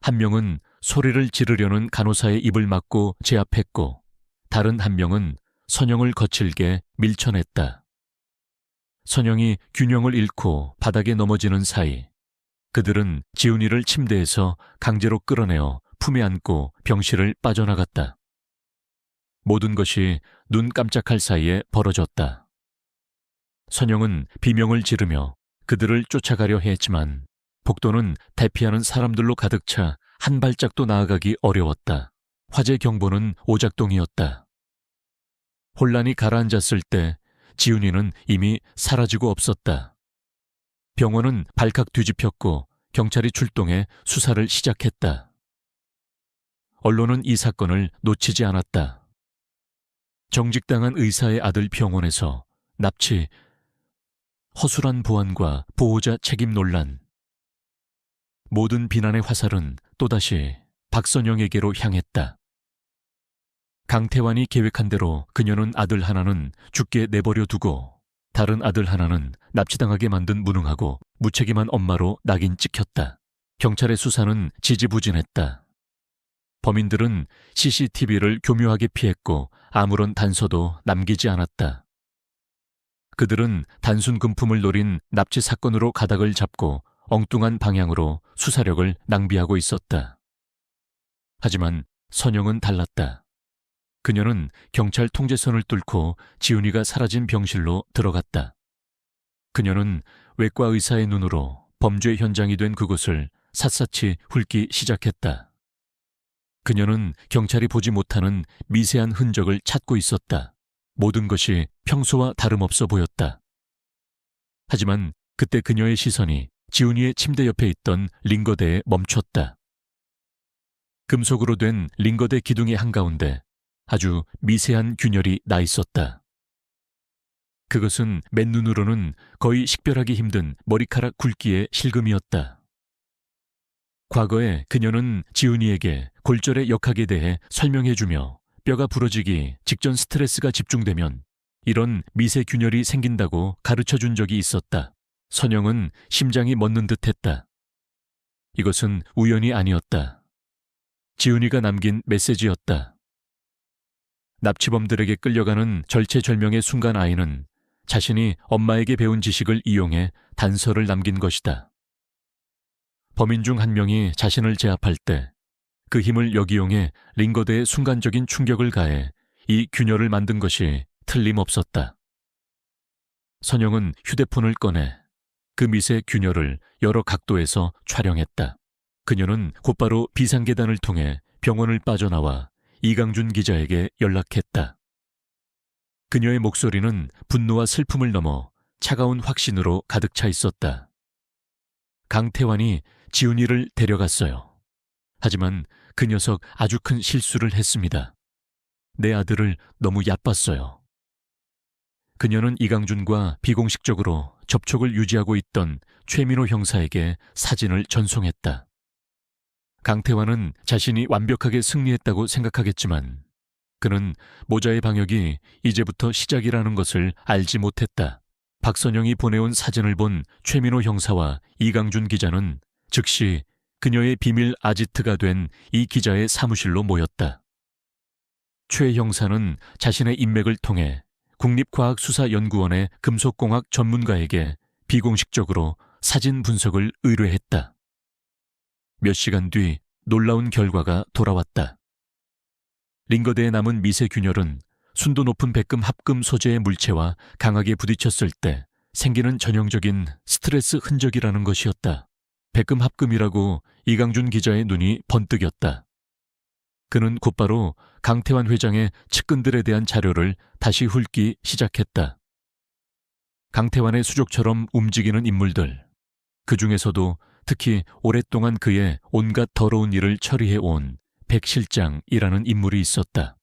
한 명은 소리를 지르려는 간호사의 입을 막고 제압했고 다른 한 명은 선영을 거칠게 밀쳐냈다. 선영이 균형을 잃고 바닥에 넘어지는 사이 그들은 지훈이를 침대에서 강제로 끌어내어 품에 안고 병실을 빠져나갔다. 모든 것이 눈 깜짝할 사이에 벌어졌다. 선영은 비명을 지르며 그들을 쫓아가려 했지만 복도는 대피하는 사람들로 가득 차 한 발짝도 나아가기 어려웠다. 화재 경보는 오작동이었다. 혼란이 가라앉았을 때 지훈이는 이미 사라지고 없었다. 병원은 발칵 뒤집혔고 경찰이 출동해 수사를 시작했다. 언론은 이 사건을 놓치지 않았다. 정직당한 의사의 아들 병원에서 납치, 허술한 보안과 보호자 책임 논란. 모든 비난의 화살은 또다시 박선영에게로 향했다. 강태환이 계획한 대로 그녀는 아들 하나는 죽게 내버려 두고 다른 아들 하나는 납치당하게 만든 무능하고 무책임한 엄마로 낙인 찍혔다. 경찰의 수사는 지지부진했다. 범인들은 CCTV를 교묘하게 피했고 아무런 단서도 남기지 않았다. 그들은 단순 금품을 노린 납치 사건으로 가닥을 잡고 엉뚱한 방향으로 수사력을 낭비하고 있었다. 하지만 선영은 달랐다. 그녀는 경찰 통제선을 뚫고 지훈이가 사라진 병실로 들어갔다. 그녀는 외과 의사의 눈으로 범죄 현장이 된 그곳을 샅샅이 훑기 시작했다. 그녀는 경찰이 보지 못하는 미세한 흔적을 찾고 있었다. 모든 것이 평소와 다름없어 보였다. 하지만 그때 그녀의 시선이 지훈이의 침대 옆에 있던 링거대에 멈췄다. 금속으로 된 링거대 기둥의 한가운데 아주 미세한 균열이 나 있었다. 그것은 맨눈으로는 거의 식별하기 힘든 머리카락 굵기의 실금이었다. 과거에 그녀는 지훈이에게 골절의 역학에 대해 설명해주며 뼈가 부러지기 직전 스트레스가 집중되면 이런 미세 균열이 생긴다고 가르쳐준 적이 있었다. 선영은 심장이 멎는 듯했다. 이것은 우연이 아니었다. 지훈이가 남긴 메시지였다. 납치범들에게 끌려가는 절체절명의 순간 아이는 자신이 엄마에게 배운 지식을 이용해 단서를 남긴 것이다. 범인 중 한 명이 자신을 제압할 때 그 힘을 역이용해 링거대에 순간적인 충격을 가해 이 균열을 만든 것이 틀림없었다. 선영은 휴대폰을 꺼내 그 미세 균열을 여러 각도에서 촬영했다. 그녀는 곧바로 비상계단을 통해 병원을 빠져나와 이강준 기자에게 연락했다. 그녀의 목소리는 분노와 슬픔을 넘어 차가운 확신으로 가득 차 있었다. 강태환이 지훈이를 데려갔어요. 하지만 그 녀석 아주 큰 실수를 했습니다. 내 아들을 너무 얕봤어요. 그녀는 이강준과 비공식적으로 접촉을 유지하고 있던 최민호 형사에게 사진을 전송했다. 강태환은 자신이 완벽하게 승리했다고 생각하겠지만 그는 모자의 방역이 이제부터 시작이라는 것을 알지 못했다. 박선영이 보내온 사진을 본 최민호 형사와 이강준 기자는 즉시 그녀의 비밀 아지트가 된 이 기자의 사무실로 모였다. 최 형사는 자신의 인맥을 통해 국립과학수사연구원의 금속공학 전문가에게 비공식적으로 사진 분석을 의뢰했다. 몇 시간 뒤 놀라운 결과가 돌아왔다. 링거대에 남은 미세 균열은 순도 높은 백금 합금 소재의 물체와 강하게 부딪혔을 때 생기는 전형적인 스트레스 흔적이라는 것이었다. 백금 합금이라고 이강준 기자의 눈이 번뜩였다. 그는 곧바로 강태환 회장의 측근들에 대한 자료를 다시 훑기 시작했다. 강태환의 수족처럼 움직이는 인물들, 그 중에서도 특히 오랫동안 그의 온갖 더러운 일을 처리해온 백 실장이라는 인물이 있었다.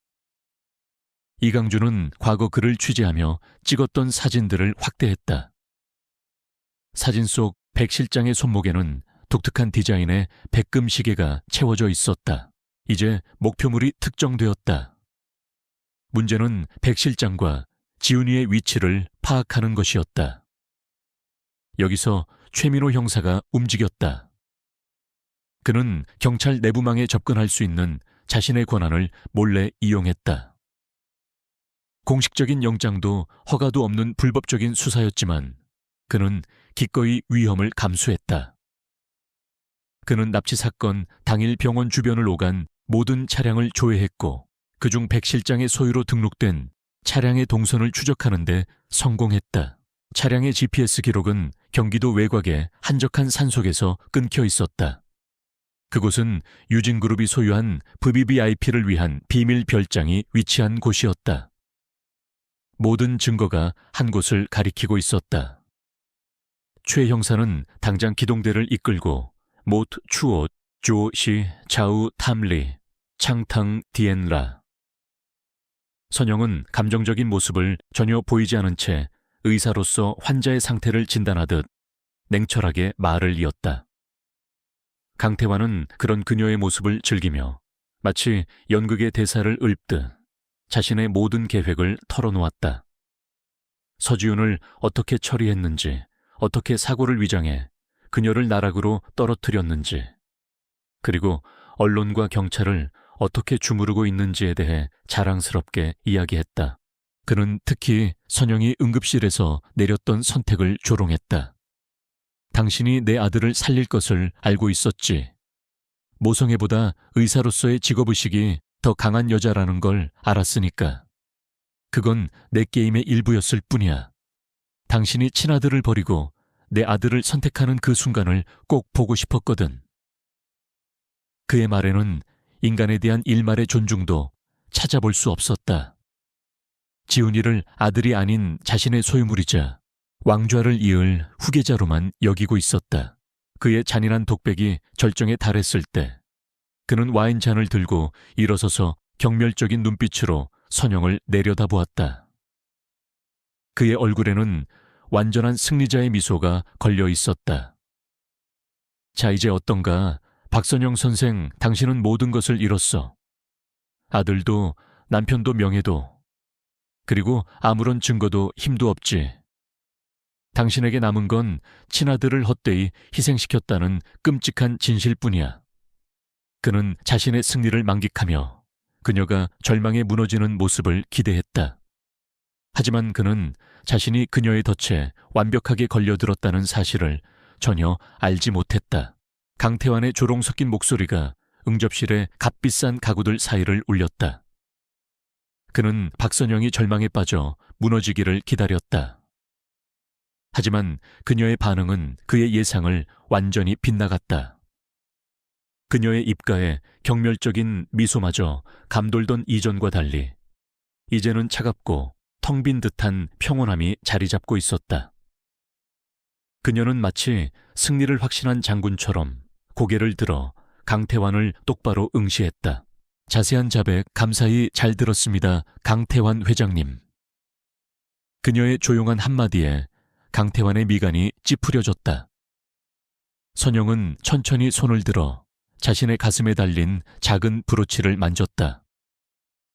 이강준은 과거 그를 취재하며 찍었던 사진들을 확대했다. 사진 속 백 실장의 손목에는 독특한 디자인의 백금 시계가 채워져 있었다. 이제 목표물이 특정되었다. 문제는 백 실장과 지훈이의 위치를 파악하는 것이었다. 여기서 최민호 형사가 움직였다. 그는 경찰 내부망에 접근할 수 있는 자신의 권한을 몰래 이용했다. 공식적인 영장도 허가도 없는 불법적인 수사였지만 그는 기꺼이 위험을 감수했다. 그는 납치 사건 당일 병원 주변을 오간 모든 차량을 조회했고 그중 백 실장의 소유로 등록된 차량의 동선을 추적하는 데 성공했다. 차량의 GPS 기록은 경기도 외곽의 한적한 산속에서 끊겨 있었다. 그곳은 유진그룹이 소유한 VVIP를 위한 비밀 별장이 위치한 곳이었다. 모든 증거가 한 곳을 가리키고 있었다. 최 형사는 당장 기동대를 이끌고 못 추옷, 조시, 좌우 탐리, 창탕 디엔라. 선영은 감정적인 모습을 전혀 보이지 않은 채 의사로서 환자의 상태를 진단하듯 냉철하게 말을 이었다. 강태환은 그런 그녀의 모습을 즐기며 마치 연극의 대사를 읊듯 자신의 모든 계획을 털어놓았다. 서지훈을 어떻게 처리했는지, 어떻게 사고를 위장해 그녀를 나락으로 떨어뜨렸는지, 그리고 언론과 경찰을 어떻게 주무르고 있는지에 대해 자랑스럽게 이야기했다. 그는 특히 선영이 응급실에서 내렸던 선택을 조롱했다. 당신이 내 아들을 살릴 것을 알고 있었지. 모성애보다 의사로서의 직업의식이 더 강한 여자라는 걸 알았으니까. 그건 내 게임의 일부였을 뿐이야. 당신이 친아들을 버리고 내 아들을 선택하는 그 순간을 꼭 보고 싶었거든. 그의 말에는 인간에 대한 일말의 존중도 찾아볼 수 없었다. 지훈이를 아들이 아닌 자신의 소유물이자 왕좌를 이을 후계자로만 여기고 있었다. 그의 잔인한 독백이 절정에 달했을 때 그는 와인잔을 들고 일어서서 경멸적인 눈빛으로 선영을 내려다보았다. 그의 얼굴에는 완전한 승리자의 미소가 걸려 있었다. 자, 이제 어떤가? 박선영 선생, 당신은 모든 것을 잃었어. 아들도 남편도 명예도, 그리고 아무런 증거도 힘도 없지. 당신에게 남은 건 친아들을 헛되이 희생시켰다는 끔찍한 진실뿐이야. 그는 자신의 승리를 만끽하며 그녀가 절망에 무너지는 모습을 기대했다. 하지만 그는 자신이 그녀의 덫에 완벽하게 걸려들었다는 사실을 전혀 알지 못했다. 강태환의 조롱 섞인 목소리가 응접실의 값비싼 가구들 사이를 울렸다. 그는 박선영이 절망에 빠져 무너지기를 기다렸다. 하지만 그녀의 반응은 그의 예상을 완전히 빗나갔다. 그녀의 입가에 경멸적인 미소마저 감돌던 이전과 달리 이제는 차갑고 텅 빈 듯한 평온함이 자리 잡고 있었다. 그녀는 마치 승리를 확신한 장군처럼 고개를 들어 강태환을 똑바로 응시했다. 자세한 자백 감사히 잘 들었습니다, 강태환 회장님. 그녀의 조용한 한마디에 강태환의 미간이 찌푸려졌다. 선영은 천천히 손을 들어 자신의 가슴에 달린 작은 브로치를 만졌다.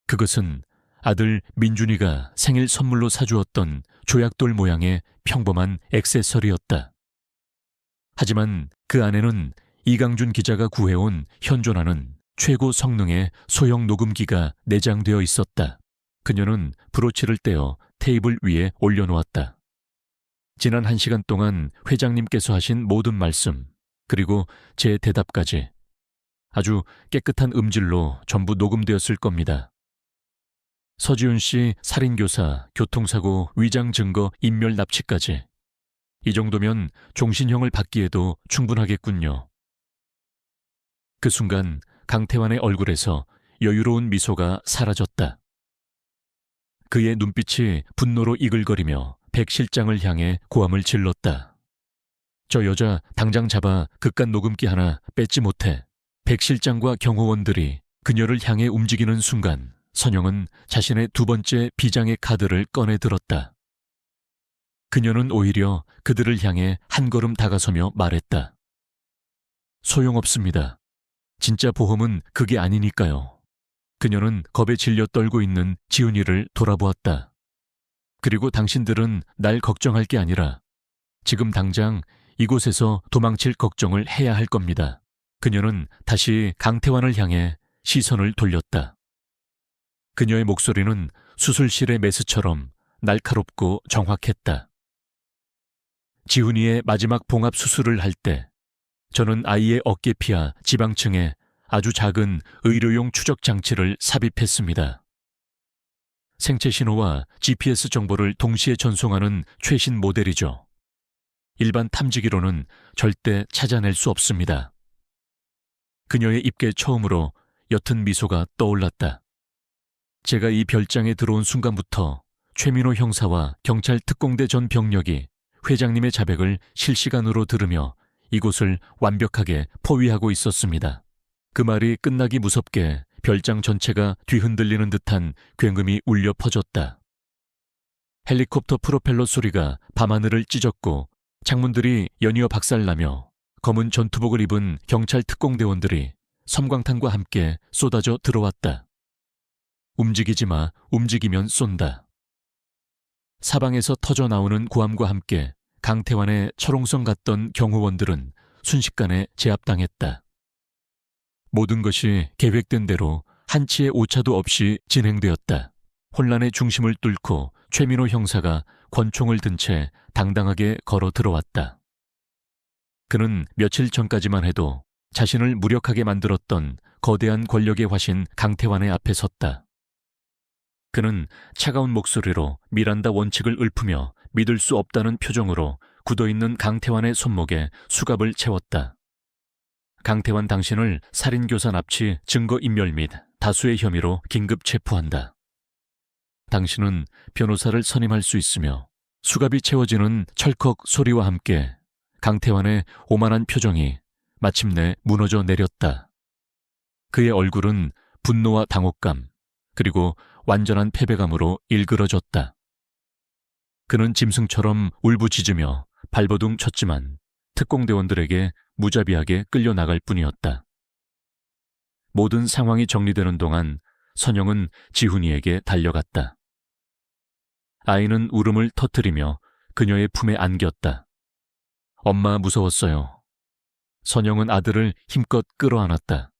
그것은 아들 민준이가 생일 선물로 사주었던 조약돌 모양의 평범한 액세서리였다. 하지만 그 안에는 이강준 기자가 구해온 현존하는 최고 성능의 소형 녹음기가 내장되어 있었다. 그녀는 브로치를 떼어 테이블 위에 올려놓았다. 지난 1시간 동안 회장님께서 하신 모든 말씀, 그리고 제 대답까지 아주 깨끗한 음질로 전부 녹음되었을 겁니다. 서지훈 씨 살인교사, 교통사고, 위장 증거, 인멸 납치까지. 이 정도면 종신형을 받기에도 충분하겠군요. 그 순간 강태환의 얼굴에서 여유로운 미소가 사라졌다. 그의 눈빛이 분노로 이글거리며 백 실장을 향해 고함을 질렀다. 저 여자 당장 잡아 그깟 녹음기 하나 뺏지 못해. 백 실장과 경호원들이 그녀를 향해 움직이는 순간 선영은 자신의 두 번째 비장의 카드를 꺼내 들었다. 그녀는 오히려 그들을 향해 한 걸음 다가서며 말했다. 소용없습니다. 진짜 보험은 그게 아니니까요. 그녀는 겁에 질려 떨고 있는 지훈이를 돌아보았다. 그리고 당신들은 날 걱정할 게 아니라 지금 당장 이곳에서 도망칠 걱정을 해야 할 겁니다. 그녀는 다시 강태환을 향해 시선을 돌렸다. 그녀의 목소리는 수술실의 메스처럼 날카롭고 정확했다. 지훈이의 마지막 봉합 수술을 할 때 저는 아이의 어깨피와 지방층에 아주 작은 의료용 추적 장치를 삽입했습니다. 생체 신호와 GPS 정보를 동시에 전송하는 최신 모델이죠. 일반 탐지기로는 절대 찾아낼 수 없습니다. 그녀의 입에 처음으로 옅은 미소가 떠올랐다. 제가 이 별장에 들어온 순간부터 최민호 형사와 경찰 특공대 전 병력이 회장님의 자백을 실시간으로 들으며 이곳을 완벽하게 포위하고 있었습니다. 그 말이 끝나기 무섭게 별장 전체가 뒤흔들리는 듯한 굉음이 울려 퍼졌다. 헬리콥터 프로펠러 소리가 밤하늘을 찢었고 창문들이 연이어 박살나며 검은 전투복을 입은 경찰 특공대원들이 섬광탄과 함께 쏟아져 들어왔다. 움직이지 마, 움직이면 쏜다. 사방에서 터져 나오는 고함과 함께 강태환의 철옹성 같던 경호원들은 순식간에 제압당했다. 모든 것이 계획된 대로 한치의 오차도 없이 진행되었다. 혼란의 중심을 뚫고 최민호 형사가 권총을 든 채 당당하게 걸어 들어왔다. 그는 며칠 전까지만 해도 자신을 무력하게 만들었던 거대한 권력의 화신 강태환의 앞에 섰다. 그는 차가운 목소리로 미란다 원칙을 읊으며 믿을 수 없다는 표정으로 굳어있는 강태환의 손목에 수갑을 채웠다. 강태환 당신을 살인교사 납치, 증거인멸 및 다수의 혐의로 긴급 체포한다. 당신은 변호사를 선임할 수 있으며 수갑이 채워지는 철컥 소리와 함께 강태환의 오만한 표정이 마침내 무너져 내렸다. 그의 얼굴은 분노와 당혹감, 그리고 완전한 패배감으로 일그러졌다. 그는 짐승처럼 울부짖으며 발버둥 쳤지만 특공대원들에게 무자비하게 끌려나갈 뿐이었다. 모든 상황이 정리되는 동안 선영은 지훈이에게 달려갔다. 아이는 울음을 터뜨리며 그녀의 품에 안겼다. 엄마 무서웠어요. 선영은 아들을 힘껏 끌어안았다.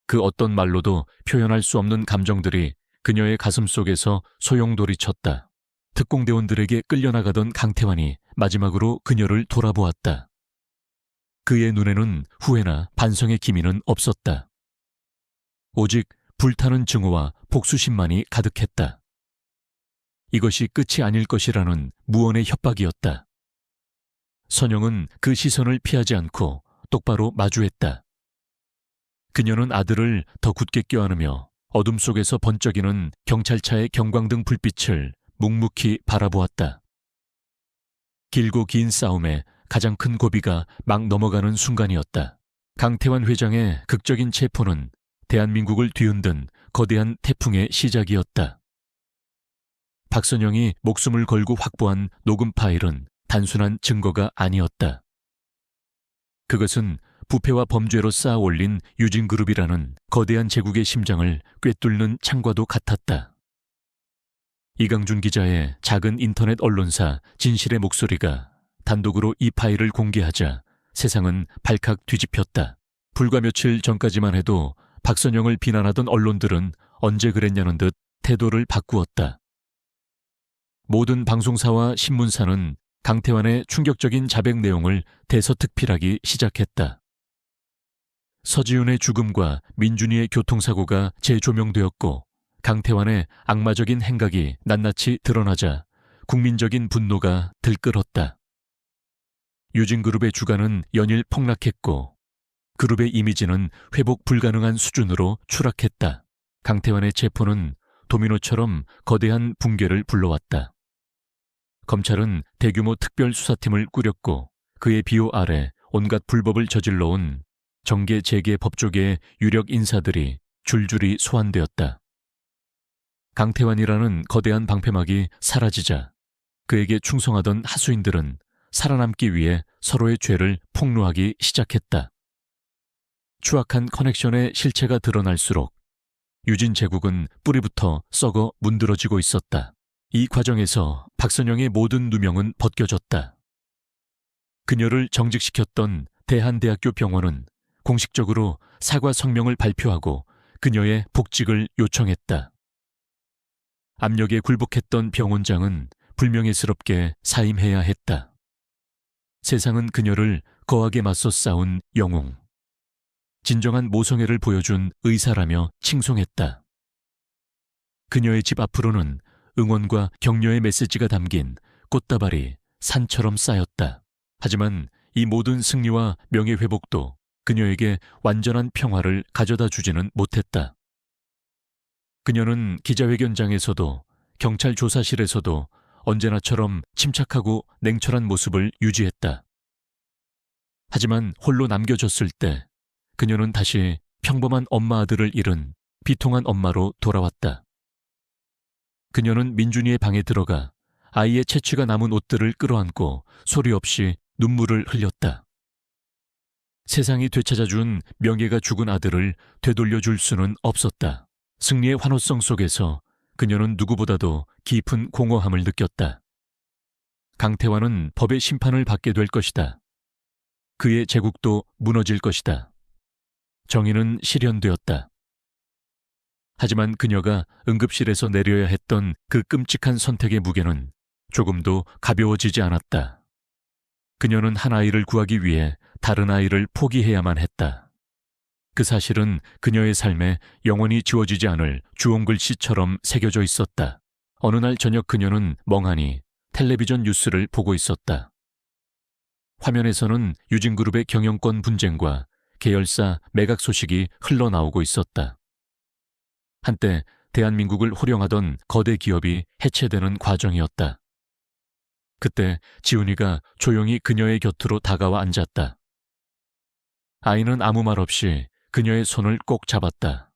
그 어떤 말로도 표현할 수 없는 감정들이 그녀의 가슴 속에서 소용돌이쳤다. 특공대원들에게 끌려나가던 강태환이 마지막으로 그녀를 돌아보았다. 그의 눈에는 후회나 반성의 기미는 없었다. 오직 불타는 증오와 복수심만이 가득했다. 이것이 끝이 아닐 것이라는 무언의 협박이었다. 선영은 그 시선을 피하지 않고 똑바로 마주했다. 그녀는 아들을 더 굳게 껴안으며 어둠 속에서 번쩍이는 경찰차의 경광등 불빛을 묵묵히 바라보았다. 길고 긴 싸움에 가장 큰 고비가 막 넘어가는 순간이었다. 강태환 회장의 극적인 체포는 대한민국을 뒤흔든 거대한 태풍의 시작이었다. 박선영이 목숨을 걸고 확보한 녹음 파일은 단순한 증거가 아니었다. 그것은 부패와 범죄로 쌓아 올린 유진그룹이라는 거대한 제국의 심장을 꿰뚫는 창과도 같았다. 이강준 기자의 작은 인터넷 언론사 진실의 목소리가 단독으로 이 파일을 공개하자 세상은 발칵 뒤집혔다. 불과 며칠 전까지만 해도 박선영을 비난하던 언론들은 언제 그랬냐는 듯 태도를 바꾸었다. 모든 방송사와 신문사는 강태환의 충격적인 자백 내용을 대서특필하기 시작했다. 서지훈의 죽음과 민준이의 교통사고가 재조명되었고 강태환의 악마적인 행각이 낱낱이 드러나자 국민적인 분노가 들끓었다. 유진그룹의 주가는 연일 폭락했고 그룹의 이미지는 회복 불가능한 수준으로 추락했다. 강태환의 체포는 도미노처럼 거대한 붕괴를 불러왔다. 검찰은 대규모 특별수사팀을 꾸렸고 그의 비호 아래 온갖 불법을 저질러온 정계 재계 법조계의 유력 인사들이 줄줄이 소환되었다. 강태환이라는 거대한 방패막이 사라지자 그에게 충성하던 하수인들은 살아남기 위해 서로의 죄를 폭로하기 시작했다. 추악한 커넥션의 실체가 드러날수록 유진 제국은 뿌리부터 썩어 문드러지고 있었다. 이 과정에서 박선영의 모든 누명은 벗겨졌다. 그녀를 정직시켰던 대한대학교 병원은 공식적으로 사과 성명을 발표하고 그녀의 복직을 요청했다. 압력에 굴복했던 병원장은 불명예스럽게 사임해야 했다. 세상은 그녀를 거하게 맞서 싸운 영웅, 진정한 모성애를 보여준 의사라며 칭송했다. 그녀의 집 앞으로는 응원과 격려의 메시지가 담긴 꽃다발이 산처럼 쌓였다. 하지만 이 모든 승리와 명예회복도 그녀에게 완전한 평화를 가져다 주지는 못했다. 그녀는 기자회견장에서도 경찰 조사실에서도 언제나처럼 침착하고 냉철한 모습을 유지했다. 하지만 홀로 남겨졌을 때 그녀는 다시 평범한 엄마 아들을 잃은 비통한 엄마로 돌아왔다. 그녀는 민준이의 방에 들어가 아이의 채취가 남은 옷들을 끌어안고 소리 없이 눈물을 흘렸다. 세상이 되찾아준 명예가 죽은 아들을 되돌려줄 수는 없었다. 승리의 환호성 속에서 그녀는 누구보다도 깊은 공허함을 느꼈다. 강태환은 법의 심판을 받게 될 것이다. 그의 제국도 무너질 것이다. 정의는 실현되었다. 하지만 그녀가 응급실에서 내려야 했던 그 끔찍한 선택의 무게는 조금도 가벼워지지 않았다. 그녀는 한 아이를 구하기 위해 다른 아이를 포기해야만 했다. 그 사실은 그녀의 삶에 영원히 지워지지 않을 주홍글씨처럼 새겨져 있었다. 어느 날 저녁 그녀는 멍하니 텔레비전 뉴스를 보고 있었다. 화면에서는 유진그룹의 경영권 분쟁과 계열사 매각 소식이 흘러나오고 있었다. 한때 대한민국을 호령하던 거대 기업이 해체되는 과정이었다. 그때 지훈이가 조용히 그녀의 곁으로 다가와 앉았다. 아이는 아무 말 없이 그녀의 손을 꼭 잡았다.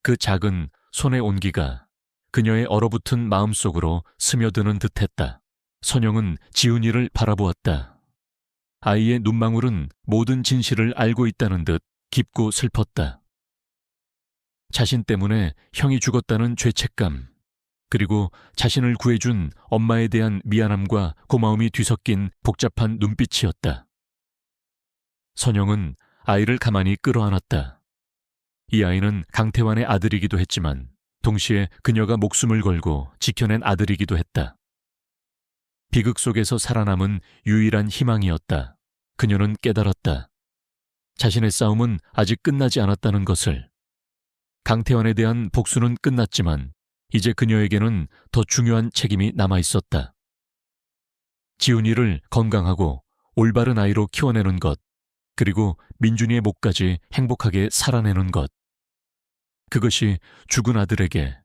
그 작은 손의 온기가 그녀의 얼어붙은 마음속으로 스며드는 듯했다. 선영은 지훈이를 바라보았다. 아이의 눈망울은 모든 진실을 알고 있다는 듯 깊고 슬펐다. 자신 때문에 형이 죽었다는 죄책감, 그리고 자신을 구해준 엄마에 대한 미안함과 고마움이 뒤섞인 복잡한 눈빛이었다. 선영은 아이를 가만히 끌어안았다. 이 아이는 강태환의 아들이기도 했지만 동시에 그녀가 목숨을 걸고 지켜낸 아들이기도 했다. 비극 속에서 살아남은 유일한 희망이었다. 그녀는 깨달았다. 자신의 싸움은 아직 끝나지 않았다는 것을. 강태환에 대한 복수는 끝났지만 이제 그녀에게는 더 중요한 책임이 남아 있었다. 지훈이를 건강하고 올바른 아이로 키워내는 것, 그리고 민준이의 목까지 행복하게 살아내는 것. 그것이 죽은 아들에게,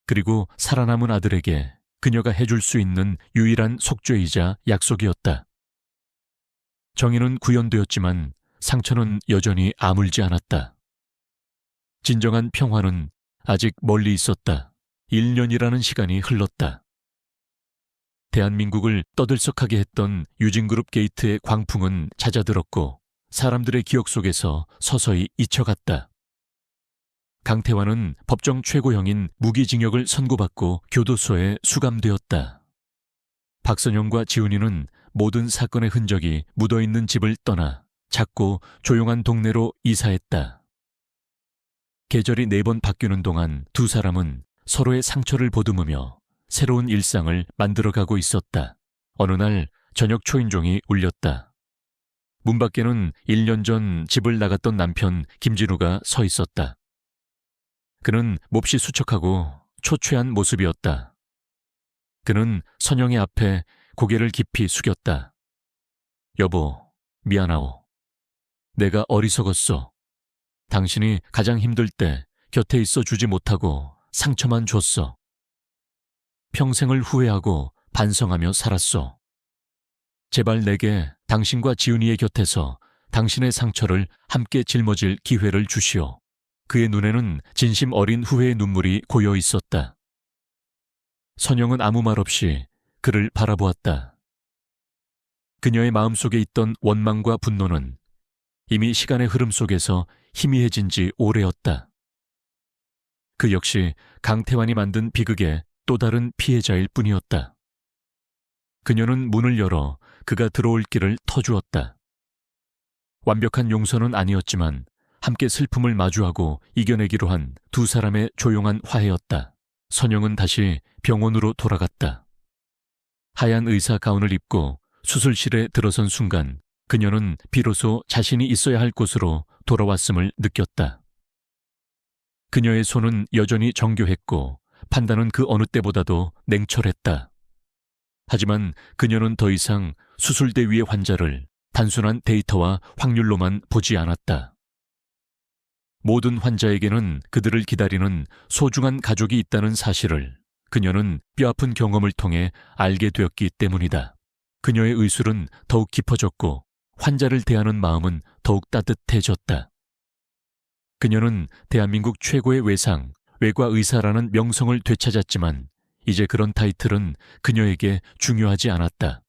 그리고 살아남은 아들에게 그녀가 해줄 수 있는 유일한 속죄이자 약속이었다. 정의는 구현되었지만 상처는 여전히 아물지 않았다. 진정한 평화는 아직 멀리 있었다. 1년이라는 시간이 흘렀다. 대한민국을 떠들썩하게 했던 유진그룹 게이트의 광풍은 잦아들었고 사람들의 기억 속에서 서서히 잊혀갔다. 강태환은 법정 최고형인 무기징역을 선고받고 교도소에 수감되었다. 박선영과 지훈이는 모든 사건의 흔적이 묻어있는 집을 떠나 작고 조용한 동네로 이사했다. 계절이 4번 바뀌는 동안 두 사람은 서로의 상처를 보듬으며 새로운 일상을 만들어가고 있었다. 어느 날 저녁 초인종이 울렸다. 문 밖에는 1년 전 집을 나갔던 남편 김진우가 서 있었다. 그는 몹시 수척하고 초췌한 모습이었다. 그는 선영의 앞에 고개를 깊이 숙였다. 여보, 미안하오. 내가 어리석었어. 당신이 가장 힘들 때 곁에 있어 주지 못하고 상처만 줬어. 평생을 후회하고 반성하며 살았어. 제발 내게 당신과 지훈이의 곁에서 당신의 상처를 함께 짊어질 기회를 주시오. 그의 눈에는 진심 어린 후회의 눈물이 고여 있었다. 선영은 아무 말 없이 그를 바라보았다. 그녀의 마음속에 있던 원망과 분노는 이미 시간의 흐름 속에서 희미해진 지 오래였다. 그 역시 강태환이 만든 비극의 또 다른 피해자일 뿐이었다. 그녀는 문을 열어 그가 들어올 길을 터주었다. 완벽한 용서는 아니었지만 함께 슬픔을 마주하고 이겨내기로 한 두 사람의 조용한 화해였다. 선영은 다시 병원으로 돌아갔다. 하얀 의사 가운을 입고 수술실에 들어선 순간 그녀는 비로소 자신이 있어야 할 곳으로 돌아왔음을 느꼈다. 그녀의 손은 여전히 정교했고 판단은 그 어느 때보다도 냉철했다. 하지만 그녀는 더 이상 수술대 위의 환자를 단순한 데이터와 확률로만 보지 않았다. 모든 환자에게는 그들을 기다리는 소중한 가족이 있다는 사실을 그녀는 뼈아픈 경험을 통해 알게 되었기 때문이다. 그녀의 의술은 더욱 깊어졌고 환자를 대하는 마음은 더욱 따뜻해졌다. 그녀는 대한민국 최고의 외상, 외과 의사라는 명성을 되찾았지만 이제 그런 타이틀은 그녀에게 중요하지 않았다.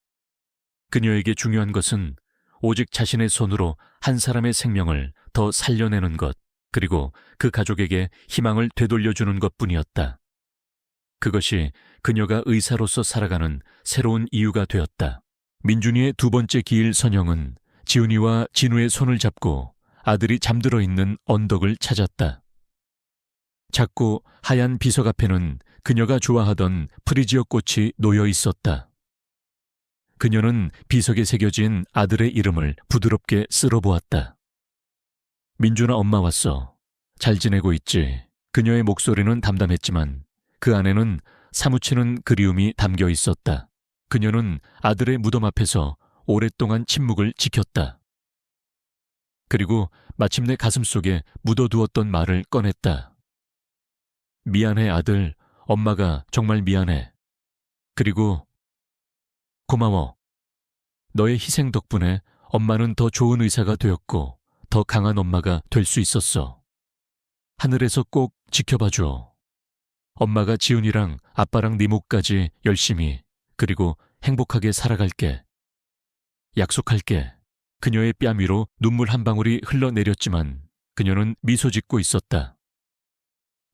그녀에게 중요한 것은 오직 자신의 손으로 한 사람의 생명을 더 살려내는 것, 그리고 그 가족에게 희망을 되돌려주는 것뿐이었다. 그것이 그녀가 의사로서 살아가는 새로운 이유가 되었다. 민준이의 두 번째 기일 선영은 지훈이와 진우의 손을 잡고 아들이 잠들어 있는 언덕을 찾았다. 작고 하얀 비석 앞에는 그녀가 좋아하던 프리지어 꽃이 놓여 있었다. 그녀는 비석에 새겨진 아들의 이름을 부드럽게 쓸어보았다. 민준아, 엄마 왔어. 잘 지내고 있지? 그녀의 목소리는 담담했지만 그 안에는 사무치는 그리움이 담겨 있었다. 그녀는 아들의 무덤 앞에서 오랫동안 침묵을 지켰다. 그리고 마침내 가슴속에 묻어두었던 말을 꺼냈다. 미안해, 아들. 엄마가 정말 미안해. 그리고 고마워. 너의 희생 덕분에 엄마는 더 좋은 의사가 되었고 더 강한 엄마가 될 수 있었어. 하늘에서 꼭 지켜봐줘. 엄마가 지훈이랑 아빠랑 네 목까지 열심히 그리고 행복하게 살아갈게. 약속할게. 그녀의 뺨 위로 눈물 한 방울이 흘러내렸지만 그녀는 미소 짓고 있었다.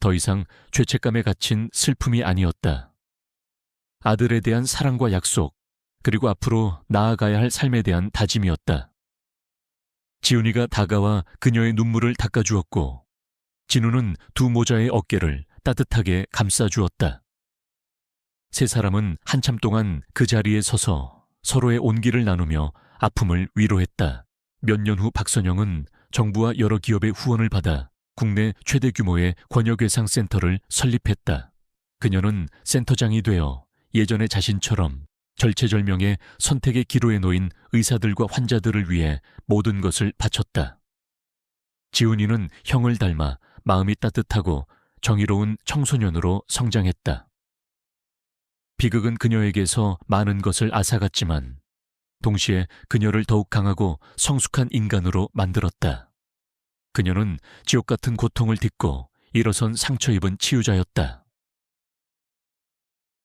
더 이상 죄책감에 갇힌 슬픔이 아니었다. 아들에 대한 사랑과 약속, 그리고 앞으로 나아가야 할 삶에 대한 다짐이었다. 지훈이가 다가와 그녀의 눈물을 닦아주었고 진우는 두 모자의 어깨를 따뜻하게 감싸주었다. 세 사람은 한참 동안 그 자리에 서서 서로의 온기를 나누며 아픔을 위로했다. 몇 년 후 박선영은 정부와 여러 기업의 후원을 받아 국내 최대 규모의 권역외상센터를 설립했다. 그녀는 센터장이 되어 예전의 자신처럼 절체절명의 선택의 기로에 놓인 의사들과 환자들을 위해 모든 것을 바쳤다. 지훈이는 형을 닮아 마음이 따뜻하고 정의로운 청소년으로 성장했다. 비극은 그녀에게서 많은 것을 앗아갔지만 동시에 그녀를 더욱 강하고 성숙한 인간으로 만들었다. 그녀는 지옥 같은 고통을 딛고 일어선 상처 입은 치유자였다.